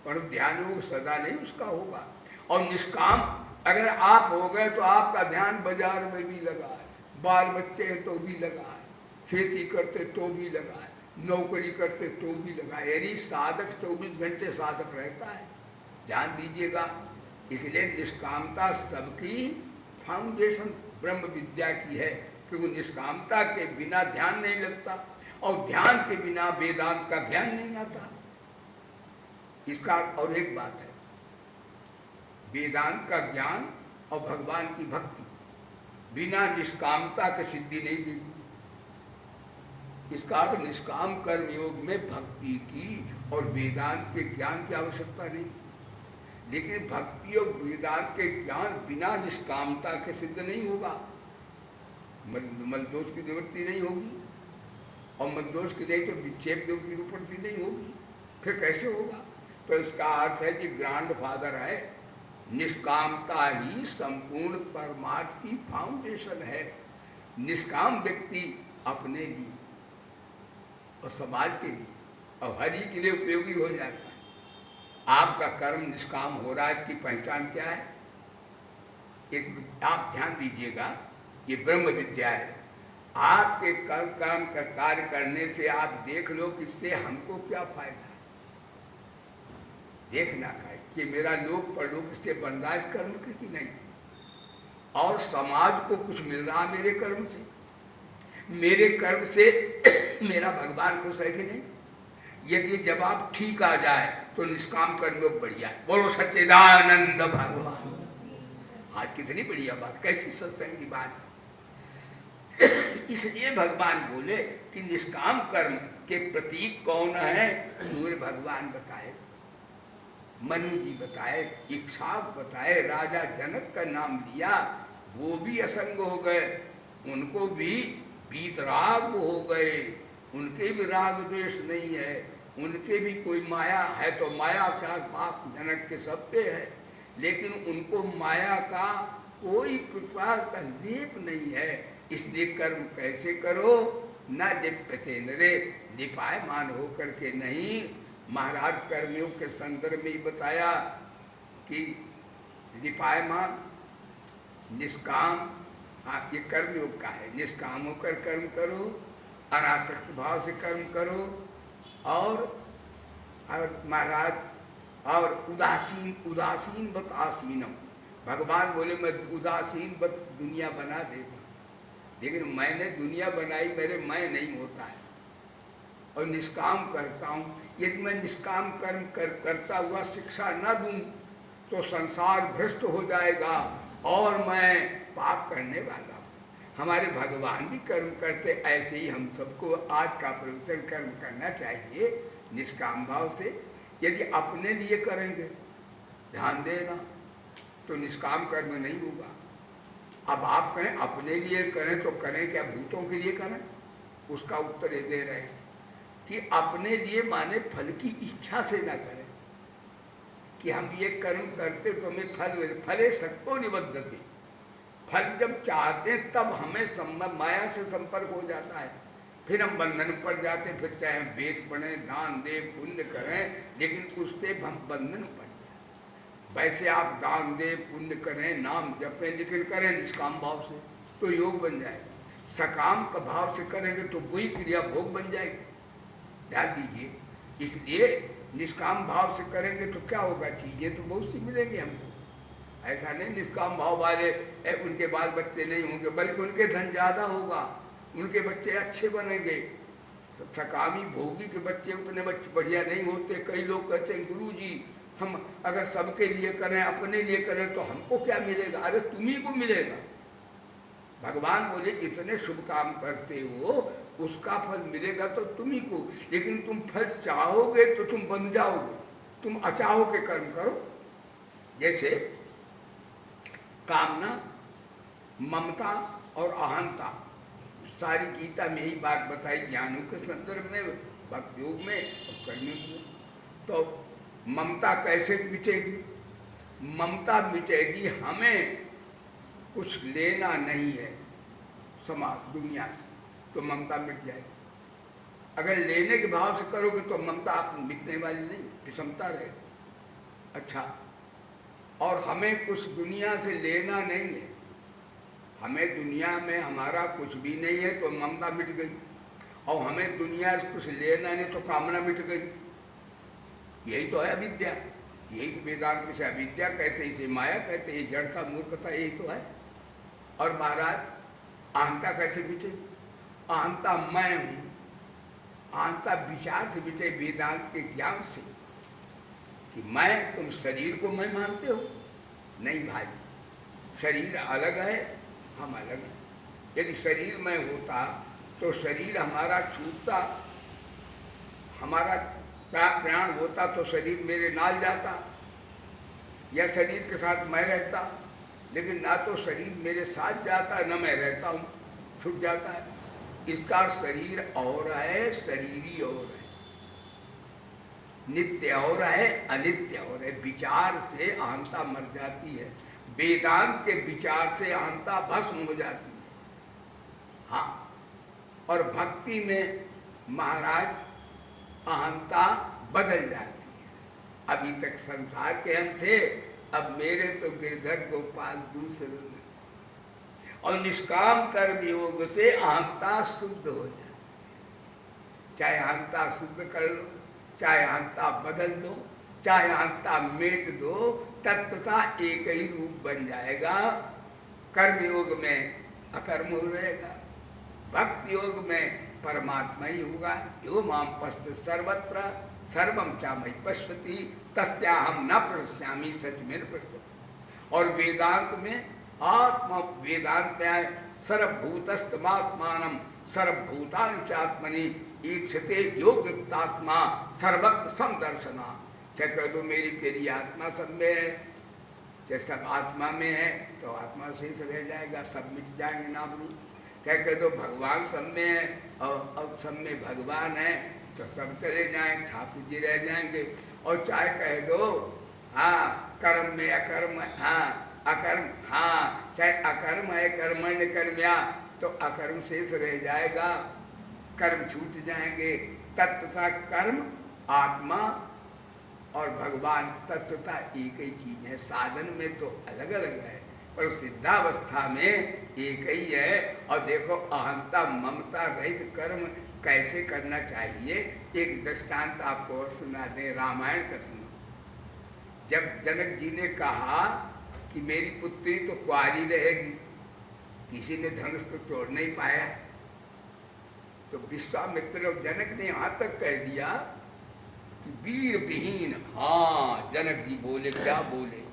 पर ध्यान योग सदा नहीं उसका होगा। और निष्काम अगर आप हो गए तो आपका ध्यान बाजार में भी लगा है, बाल बच्चे हैं तो भी लगा है, खेती करते तो भी लगा है, नौकरी करते तो भी लगा है। यानी साधक 24 घंटे साधक रहता है। ध्यान दीजिएगा। इसलिए निष्कामता सबकी फाउंडेशन ब्रह्म विद्या की है, क्योंकि निष्कामता के बिना ध्यान नहीं लगता, और ध्यान के बिना वेदांत का ज्ञान नहीं आता। इसका और एक बात है, वेदांत का ज्ञान और भगवान की भक्ति बिना निष्कामता के सिद्धि नहीं देगी। इसका अर्थ निष्काम कर्म योग में भक्ति की और वेदांत के ज्ञान की आवश्यकता नहीं, लेकिन भक्ति और वेदांत के ज्ञान बिना निष्कामता के सिद्ध नहीं होगा। मलदोष की निवृत्ति नहीं होगी, और मलदोष की नहीं तो विक्षेप दोष की निवृत्ति नहीं होगी, फिर कैसे होगा? तो इसका अर्थ है कि ग्रैंड फादर है, निष्कामता ही संपूर्ण परमार्थ की फाउंडेशन है। निष्काम व्यक्ति अपने लिए और समाज के लिए और हरि के लिए उपयोगी हो जाता है। आपका कर्म निष्काम हो रहा है, इसकी पहचान क्या है? इस आप ध्यान दीजिएगा, ये ब्रह्म विद्या है। आपके कर्म का कार्य करने से आप देख लो कि इससे हमको क्या फायदा है। देखना है कि मेरा लोक परलोक इससे बर्दाश्त कर्म की नहीं, और समाज को कुछ मिल रहा मेरे कर्म से, मेरे कर्म से मेरा भगवान खुश है कि नहीं। यदि जवाब ठीक आ जाए तो निष्काम कर्म बढ़िया है। बोलो सच्चिदानंद भगवान। आज कितनी बढ़िया बात, कैसी सत्संग की बात है। इसलिए भगवान बोले कि निष्काम कर्म के प्रतीक कौन है? सूर्य भगवान बताए, मनु जी बताए, इक्ष्वाकु बताए, राजा जनक का नाम लिया, वो भी असंग हो गए, उनको भी वीतराग हो गए, उनके भी राग द्वेष नहीं है, उनके भी कोई माया है तो माया चार पाप जनक के सबके है, लेकिन उनको माया का कोई प्रकार का लेप नहीं है। इसलिए कर्म कैसे करो? न लिप्यते नरे, लिपायमान होकर के नहीं। महाराज कर्मयोग के संदर्भ में ही बताया कि लिपायमान निष्काम, ये कर्मयोग का है। निष्काम होकर कर्म करो, अनासक्त भाव से कर्म करो, और महाराज और उदासीन बत आसीनम। भगवान बोले मैं उदासीन बत दुनिया बना देता, लेकिन मैंने दुनिया बनाई, मेरे मैं नहीं होता है, और निष्काम करता हूँ। यदि मैं निष्काम कर्म करता हुआ शिक्षा न दूँ तो संसार भ्रष्ट हो जाएगा और मैं पाप करने वाला हूँ। हमारे भगवान भी कर्म करते, ऐसे ही हम सबको आज का प्रवचन कर्म करना चाहिए निष्काम भाव से। यदि अपने लिए करेंगे, ध्यान देना, तो निष्काम कर्म नहीं होगा। अब आप कहें अपने लिए करें तो करें क्या, भूतों के लिए करें? उसका उत्तर ये दे रहे हैं कि अपने लिए माने फल की इच्छा से ना करें कि हम ये कर्म करते तो हमें फल मिले। फले सबको निबद्धते, फल जब चाहते हैं तब हमें माया से संपर्क हो जाता है, फिर हम बंधन में पड़ जाते हैं। फिर चाहे हम वेद पढ़ें, दान दें, पुण्य करें, लेकिन उससे हम बंधन में पड़ जाए। वैसे आप दान दें, पुण्य करें, नाम जपें, लेकिन करें निष्काम भाव से तो योग बन जाएगा। सकाम का भाव से करेंगे तो वही क्रिया भोग बन जाएगी। ध्यान दीजिए, इसलिए निष्काम भाव से करेंगे तो क्या होगा, चीजें तो बहुत सी मिलेंगी हमको। ऐसा नहीं निष्काम भाव वाले उनके बाल बच्चे नहीं होंगे, बल्कि उनके धन ज़्यादा होगा, उनके बच्चे अच्छे बनेंगे। तो सकामी भोगी के बच्चे उतने बच्चे बढ़िया नहीं होते। कई लोग कहते हैं गुरु जी हम अगर सबके लिए करें, अपने लिए करें तो हमको क्या मिलेगा? अरे तुम्ही को मिलेगा। भगवान बोले जितने शुभ काम करते हो उसका फल मिलेगा तो तुम्ही को, लेकिन तुम फल चाहोगे तो तुम बन जाओगे। तुम अचाहो के कर्म करो। जैसे कामना, ममता और अहंता, सारी गीता में यही बात बताई ज्ञानों के संदर्भ में, भक्ति योग में और कर्मयोग में। तो ममता कैसे मिटेगी? ममता मिटेगी, हमें कुछ लेना नहीं है समाज दुनिया से, तो ममता मिट जाएगी। अगर लेने के भाव से करोगे तो ममता आप मिटने वाली नहीं, विषमता रहेगी। अच्छा, और हमें कुछ दुनिया से लेना नहीं है, हमें दुनिया में हमारा कुछ भी नहीं है तो ममता मिट गई। और हमें दुनिया से कुछ लेना नहीं तो कामना मिट गई। यही तो है अविद्या। यही तो वेदांत में से अविद्या कहते हैं, इसे माया कहते हैं, जड़ता मूर्खता, यही तो है। और महाराज अहंता कैसे मिटेगी? अहंता मैं हूँ, अहंता विचार से मिटे, वेदांत के ज्ञान से कि मैं, तुम शरीर को मैं मानते हो? नहीं भाई, शरीर अलग है, हम अलग हैं। यदि शरीर में होता तो शरीर हमारा छूटता, हमारा प्राण होता तो शरीर मेरे नाल जाता या शरीर के साथ मैं रहता, लेकिन ना तो शरीर मेरे साथ जाता है, न मैं रहता हूँ, छूट जाता है। इसका शरीर और है, शरीरी और है, नित्य और है, अनित्य और है। विचार से अहंता मर जाती है, वेदांत के विचार से अहंता भस्म हो जाती है। हाँ, और भक्ति में महाराज अहंता बदल जाती है। अभी तक संसार के हम थे, अब मेरे तो गिरधर गोपाल दूसरे में। और निष्काम कर्म योग से अहंता शुद्ध हो जाती है। चाहे अहंता शुद्ध कर लो, चाहे अहंता बदल दो, चाहे अहंता मेट दो, तत्वता एक ही रूप बन जाएगा। कर्म योग में अकर्म हो रहेगा, भक्ति योग में परमात्मा ही होगा। यो माम पश्य सर्वत्र सर्वम चामयि पश्यति तस्याहम न पश्यामि सच में पश्यति। और वेदांत में आत्मा, वेदांत में आए सर्वभूतस्तमात्मानम सर्वभूतानि चात्मनि ईक्षते योग्यतात्मा सर्वत्र समदर्शना। चाहे कह दो मेरी प्यारी आत्मा सब में है, चाहे सब आत्मा में है तो आत्मा शेष रह जाएगा, सब मिट जाएंगे नाम रूप। चाहे कह दो भगवान सब में है और अब सब में भगवान है तो सब चले जाएंगे, ठाकुर जी रह जाएंगे। और चाहे कह दो हाँ कर्म में अकर्म, हाँ अकर्म, हाँ चाहे अकर्म है कर्मण्य कर्मया तो अकर्म शेष रह जाएगा, कर्म छूट जाएंगे। तत्वता कर्म, आत्मा और भगवान तत्वता एक ही चीज है। साधन में तो अलग अलग है पर सिद्धावस्था में एक ही है। और देखो अहंता ममता रहित कर्म कैसे करना चाहिए, एक दृष्टांत आपको और सुना दें, रामायण का सुनो। जब जनक जी ने कहा कि मेरी पुत्री तो कुंवारी रहेगी, किसी ने धनुष तो तोड़ नहीं पाया, तो विश्वामित्र और जनक ने यहाँ तक कह दिया कि वीर विहीन। हाँ, जनक जी बोले, क्या बोले?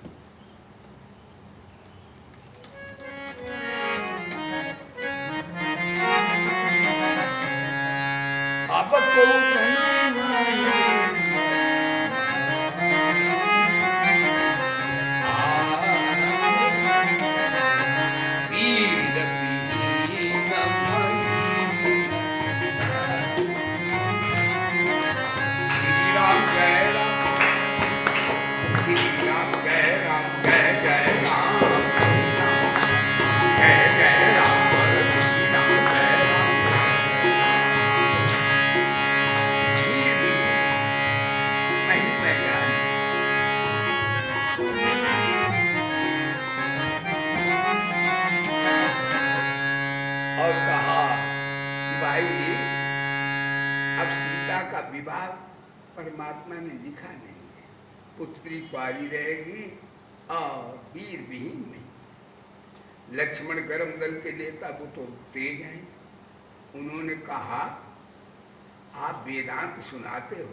विवाह परमात्मा ने लिखा नहीं है, पुत्री कुंवारी रहेगी और वीर विहीन नहीं। लक्ष्मण गर्म दल के नेता वो तो तेज हैं, उन्होंने कहा आप वेदांत सुनाते हो,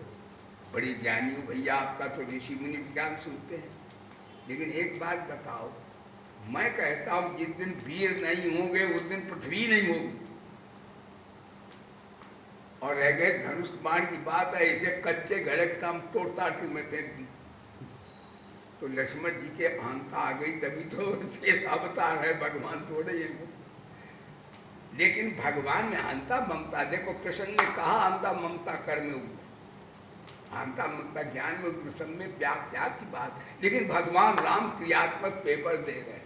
बड़े ज्ञानी हो भैया, आपका तो ऋषि मुनि ज्ञान सुनते हैं, लेकिन एक बात बताओ, मैं कहता हूं जिस दिन वीर नहीं होंगे उस दिन पृथ्वी नहीं होगी। और रह गए धनुष बाण की बात है, ऐसे कच्चे घड़े का हम तोड़ता थी मैं फेंक दी, तो लक्ष्मण जी के आंता आ गई, तभी तो शेष अवतार है भगवान थोड़े ही। लेकिन भगवान में आंता ममता, देखो कृष्ण ने कहा आंता ममता कर में उठ, आंता ममता ज्ञान में उठ, सब में त्याग की बात, लेकिन भगवान राम क्रियात्मक पेपर दे रहे हैं।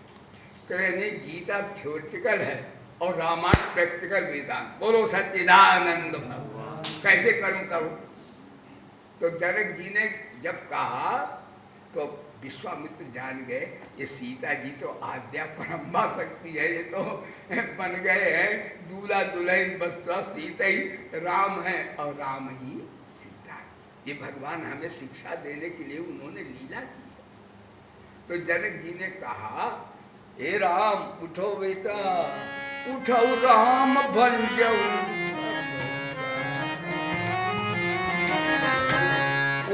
कहने गीता थ्योरेटिकल है और रामायण प्रैक्टिकल वेदांत। बोलो सच्चिदानंद भगवान। कैसे कर्म करो? तो जनक जी ने जब कहा तो विश्वामित्र जान गए ये सीता जी तो आद्या परम्बा शक्ति है, ये तो बन गए हैं दूल्हा दुल्हन, बस तो सीता ही राम है और राम ही सीता है। ये भगवान हमें शिक्षा देने के लिए उन्होंने लीला की है। तो जनक जी ने कहा हे राम उठो बेटा, उठो राम बन जाओ,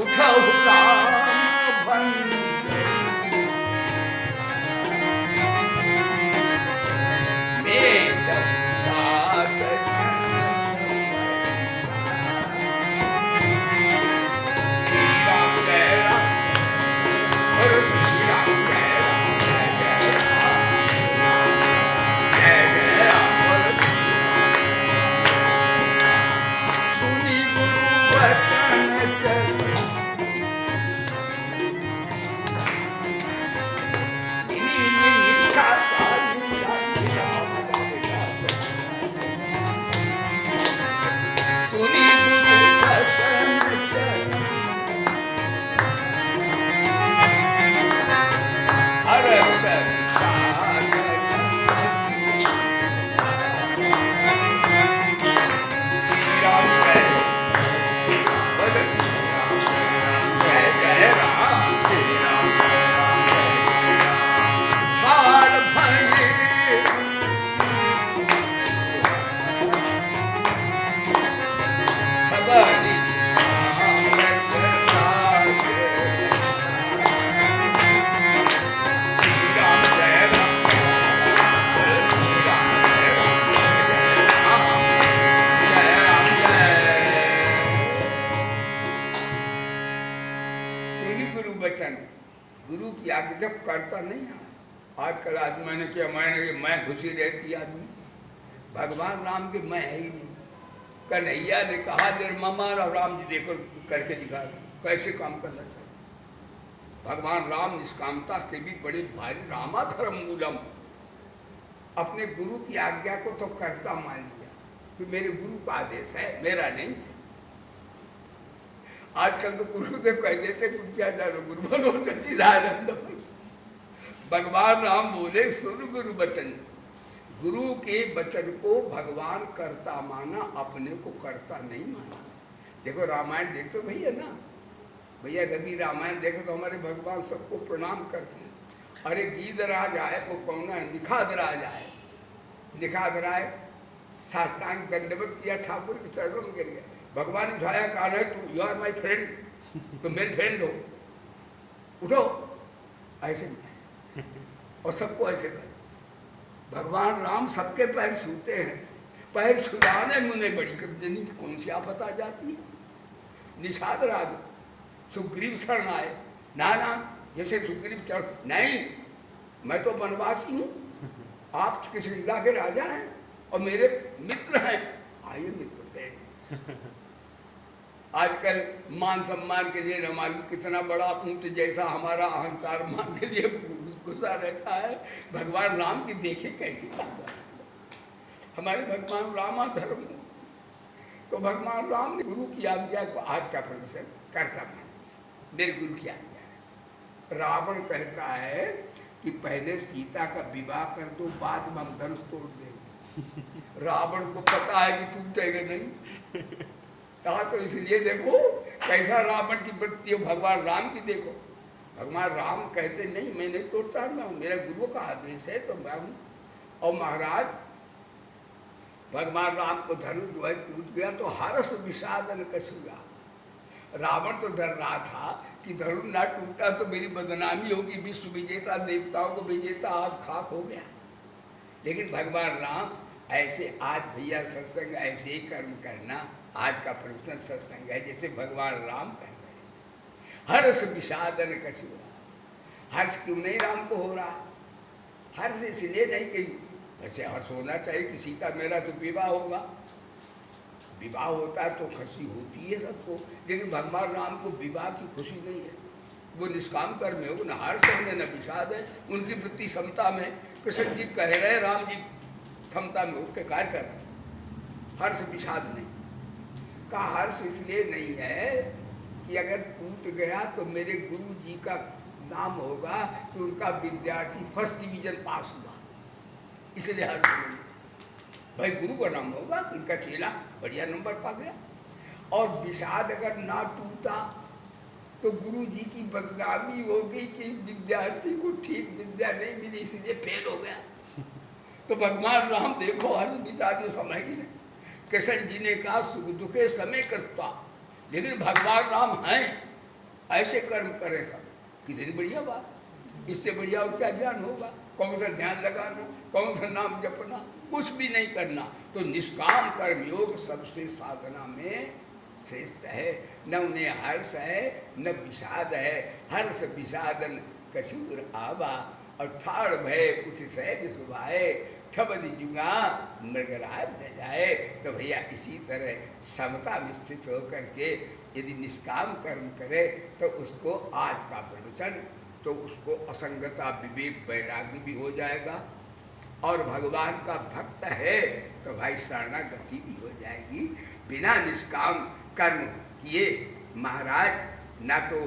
उठो राम बन जाओ, मेरा गुरु की आज्ञा जब करता नहीं है। आजकल आदमी ने किया मैं घुसी रहती आदमी, भगवान राम के मैं है ही नहीं। कन्हैया ने कहा निर्ममा, और राम जी देखो करके दिखा कैसे काम करना चाहिए। भगवान राम निष्कामता से भी बड़े भारी, रामा धर्म मूलम, अपने गुरु की आज्ञा को तो करता मान लिया कि मेरे गुरु का आदेश है, मेरा नहीं है। आजकल तो गुरुदेव कह देते तुम क्या जानो, गुरु बनो सच्चिदानंद। भगवान राम बोले सुन गुरु वचन, गुरु के वचन को भगवान करता माना, अपने को करता नहीं माना। देखो रामायण देखो भैया ना, भैया कभी रामायण देखो तो हमारे भगवान सबको प्रणाम करते हैं। अरे गीधराज आए, वो कौन है, निखाधराज आए, निखाधराय साष्टांग दंडवत किया, ठाकुर के चरणों में गिर गया। भगवान उठाया, कहा है तू यू आर माई फ्रेंड, तुम मेरे फ्रेंड हो, उठो, ऐसे और सबको ऐसे कर। भगवान राम सबके पैर छूते हैं, पैर छुड़ाने मुने बड़ी कब्जनी की कौन सी आफत आ जाती है। निषाद राज सुग्रीव शरण आए, ना ना जैसे सुग्रीव चढ़, नहीं मैं तो वनवासी हूँ, आप किशनला के राजा हैं और मेरे मित्र हैं, आइए मित्र बैठ। आजकल मान सम्मान के लिए न मालूम कितना बड़ा ऊंट जैसा हमारा अहंकार मान के लिए गुस्सा रहता है। भगवान राम की देखे कैसी बात, हमारे भगवान रामाधर्म, तो भगवान राम ने गुरु की आज्ञा को आज का प्रदर्शन करता मान लिया, मेरे गुरु की आज्ञा है। रावण कहता है कि पहले सीता का विवाह कर दो, बाद में हम धनुष तोड़ देंगे। रावण को पता है कि टूटेगा नहीं। कहा तो इसलिए देखो कैसा रावण की वृत्ति हो, भगवान राम की देखो। भगवान राम कहते नहीं मैं नहीं तोड़ता हूँ, मेरा गुरु का आदेश है तो मैं हूँ। और महाराज भगवान राम को धनुष जो है टूट गया तो हर्ष विषादन कसूरा। रावण तो डर रहा था कि धनुष ना टूटा तो मेरी बदनामी होगी, विश्व विजेता देवताओं को विजेता आज खाक हो गया। लेकिन भगवान राम ऐसे, आज भैया सत्संग ऐसे ही कर्म करना, आज का प्रवचन सत्संग है जैसे भगवान राम कह रहे हैं। हर्ष विषादन कसूरा। हर्ष क्यों नहीं राम को हो रहा? हर्ष इसलिए नहीं कि वैसे हर्ष होना चाहिए कि सीता मेरा तो विवाह होगा, विवाह होता है तो खुशी होती है सबको, लेकिन भगवान राम को विवाह की खुशी नहीं है। वो निष्काम कर्म है, वो न हर्ष है न विषाद है, उनकी वृत्ति समता में। कृष्ण जी कह रहे, राम जी समता में उसके कार्य कर रहे, हर्ष विषाद नहीं। का हर्ष इसलिए नहीं है कि अगर टूट गया तो मेरे गुरु जी का नाम होगा कि उनका विद्यार्थी फर्स्ट डिवीजन पास हुआ, इसलिए हर्ष नहीं। भाई गुरु का नाम होगा कि इनका चेला बढ़िया नंबर पा गया। और विषाद अगर ना टूटा तो गुरु जी की बदनामी हो गई कि विद्यार्थी को ठीक विद्या नहीं मिली इसलिए फेल हो गया। तो भगवान राम देखो हर्ष विषाद में समय की नहीं। कृष्ण जी ने कहा सुख दुखे समय करता, लेकिन भगवान राम हैं ऐसे कर्म करे सब, कितनी बढ़िया बात। इससे बढ़िया और क्या ज्ञान होगा? कौन सा ध्यान लगाना, कौन सा नाम जपना, कुछ भी नहीं करना। तो निष्काम कर्म योग सबसे साधना में श्रेष्ठ है। न उन्हें हर्ष है न विषाद है। हर्ष विषादन कसूर आवा और ठाड़ भय कुछ सहज सुभाए, ठबद जुगा मृगराज न जाए। तो भैया इसी तरह समता में स्थित होकर के यदि निष्काम कर्म करे तो उसको आज का प्रवचन, तो उसको असंगता विवेक वैराग्य भी हो जाएगा। और भगवान का भक्त है तो भाई शरणागति भी हो जाएगी। बिना निष्काम कर्म किए महाराज ना तो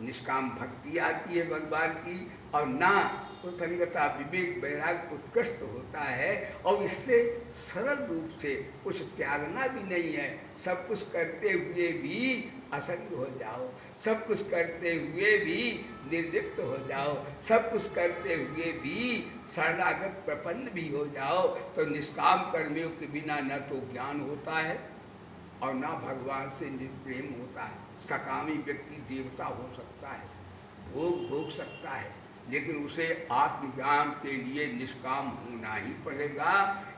निष्काम भक्ति आती है भगवान की, और ना संगता विवेक वैराग्य उत्कृष्ट होता है। और इससे सरल रूप से कुछ त्यागना भी नहीं है। सब कुछ करते हुए भी असंग हो जाओ, सब कुछ करते हुए भी निर्लिप्त हो जाओ, सब कुछ करते हुए भी शरणागत प्रपन्न भी हो जाओ। तो निष्काम कर्मियों के बिना न तो ज्ञान होता है और न भगवान से निर्प्रेम होता है। सकामी व्यक्ति देवता हो सकता है, भोग भोग सकता है, लेकिन उसे आत्मज्ञान के लिए निष्काम होना ही पड़ेगा।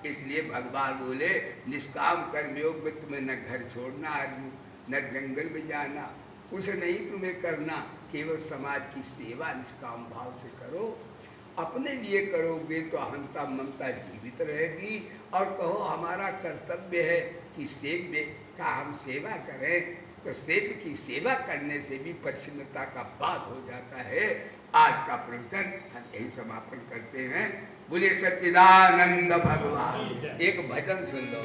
इसलिए भगवान बोले निष्काम कर्मयोग में तुम्हें न घर छोड़ना आदमी, न जंगल में जाना, कुछ नहीं तुम्हें करना, केवल समाज की सेवा निष्काम भाव से करो। अपने लिए करोगे तो अहंता ममता जीवित रहेगी। और कहो हमारा कर्तव्य है कि सेव्य का हम सेवा करें, तो सेव्य की सेवा करने से भी प्रसन्नता का बात हो जाता है। आज का प्रवचन हम यही समापन करते हैं। बोले सच्चिदानंद भगवान। एक भजन सुन लो।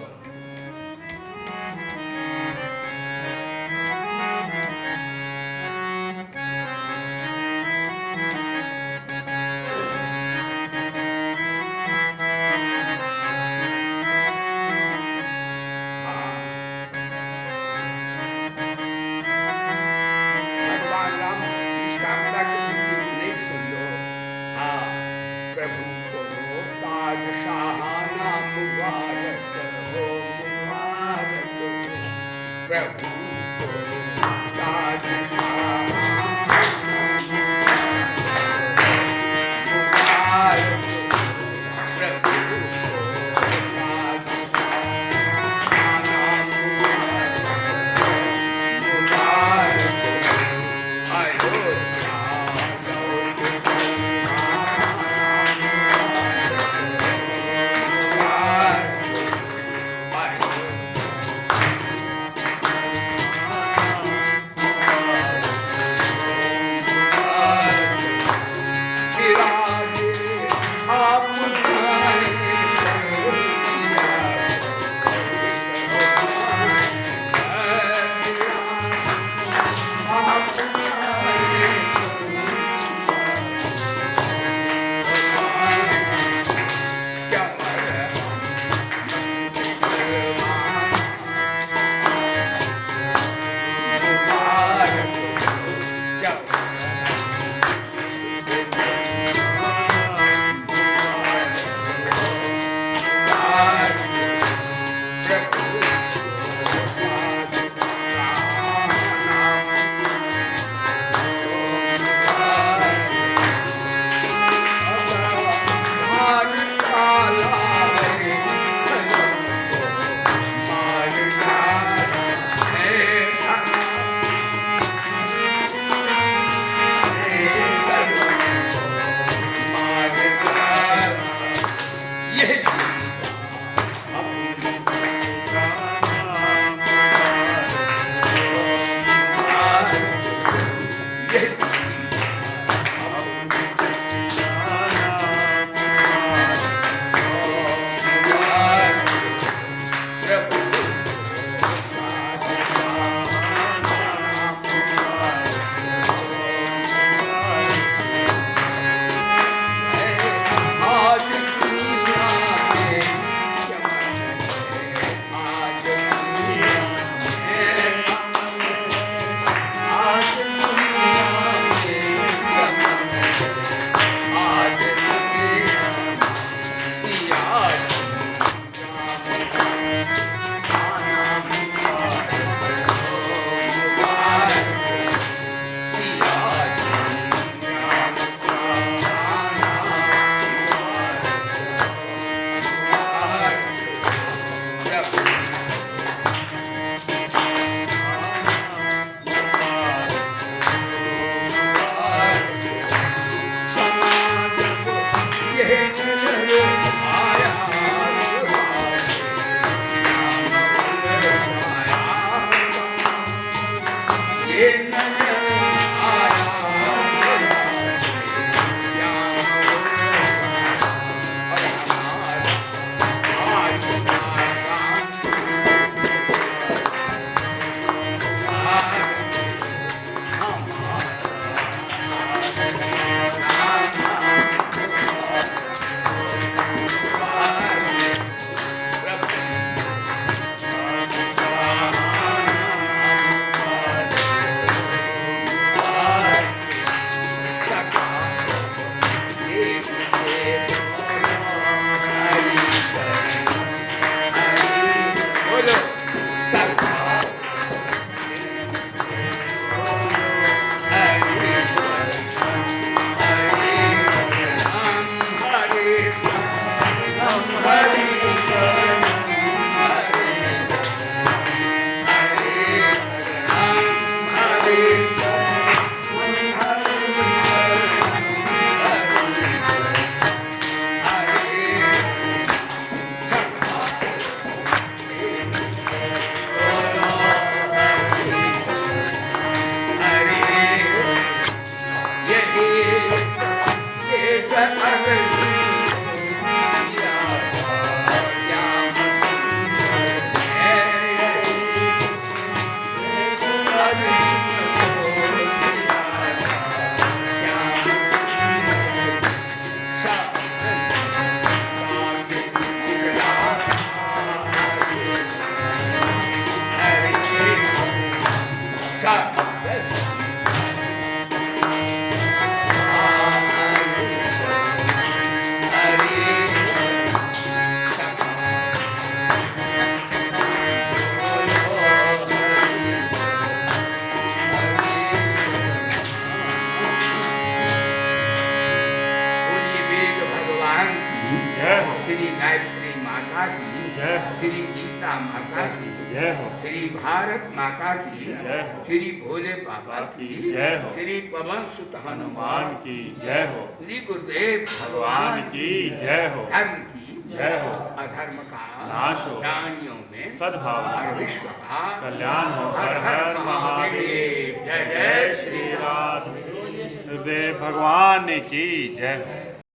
श्री गायत्री माता की, श्री गीता माता की, श्री भारत माता की, श्री भोले बाबा की, श्री पवन सुत हनुमान की जय हो, श्री गुरुदेव भगवान की जय हो, धर्म की जय हो, अधर्म का नाश हो, प्राणियों में सद्भावना, और विश्व का कल्याण हो। हर हर महादेव। जय जय श्री राधे भगवान की जय हो।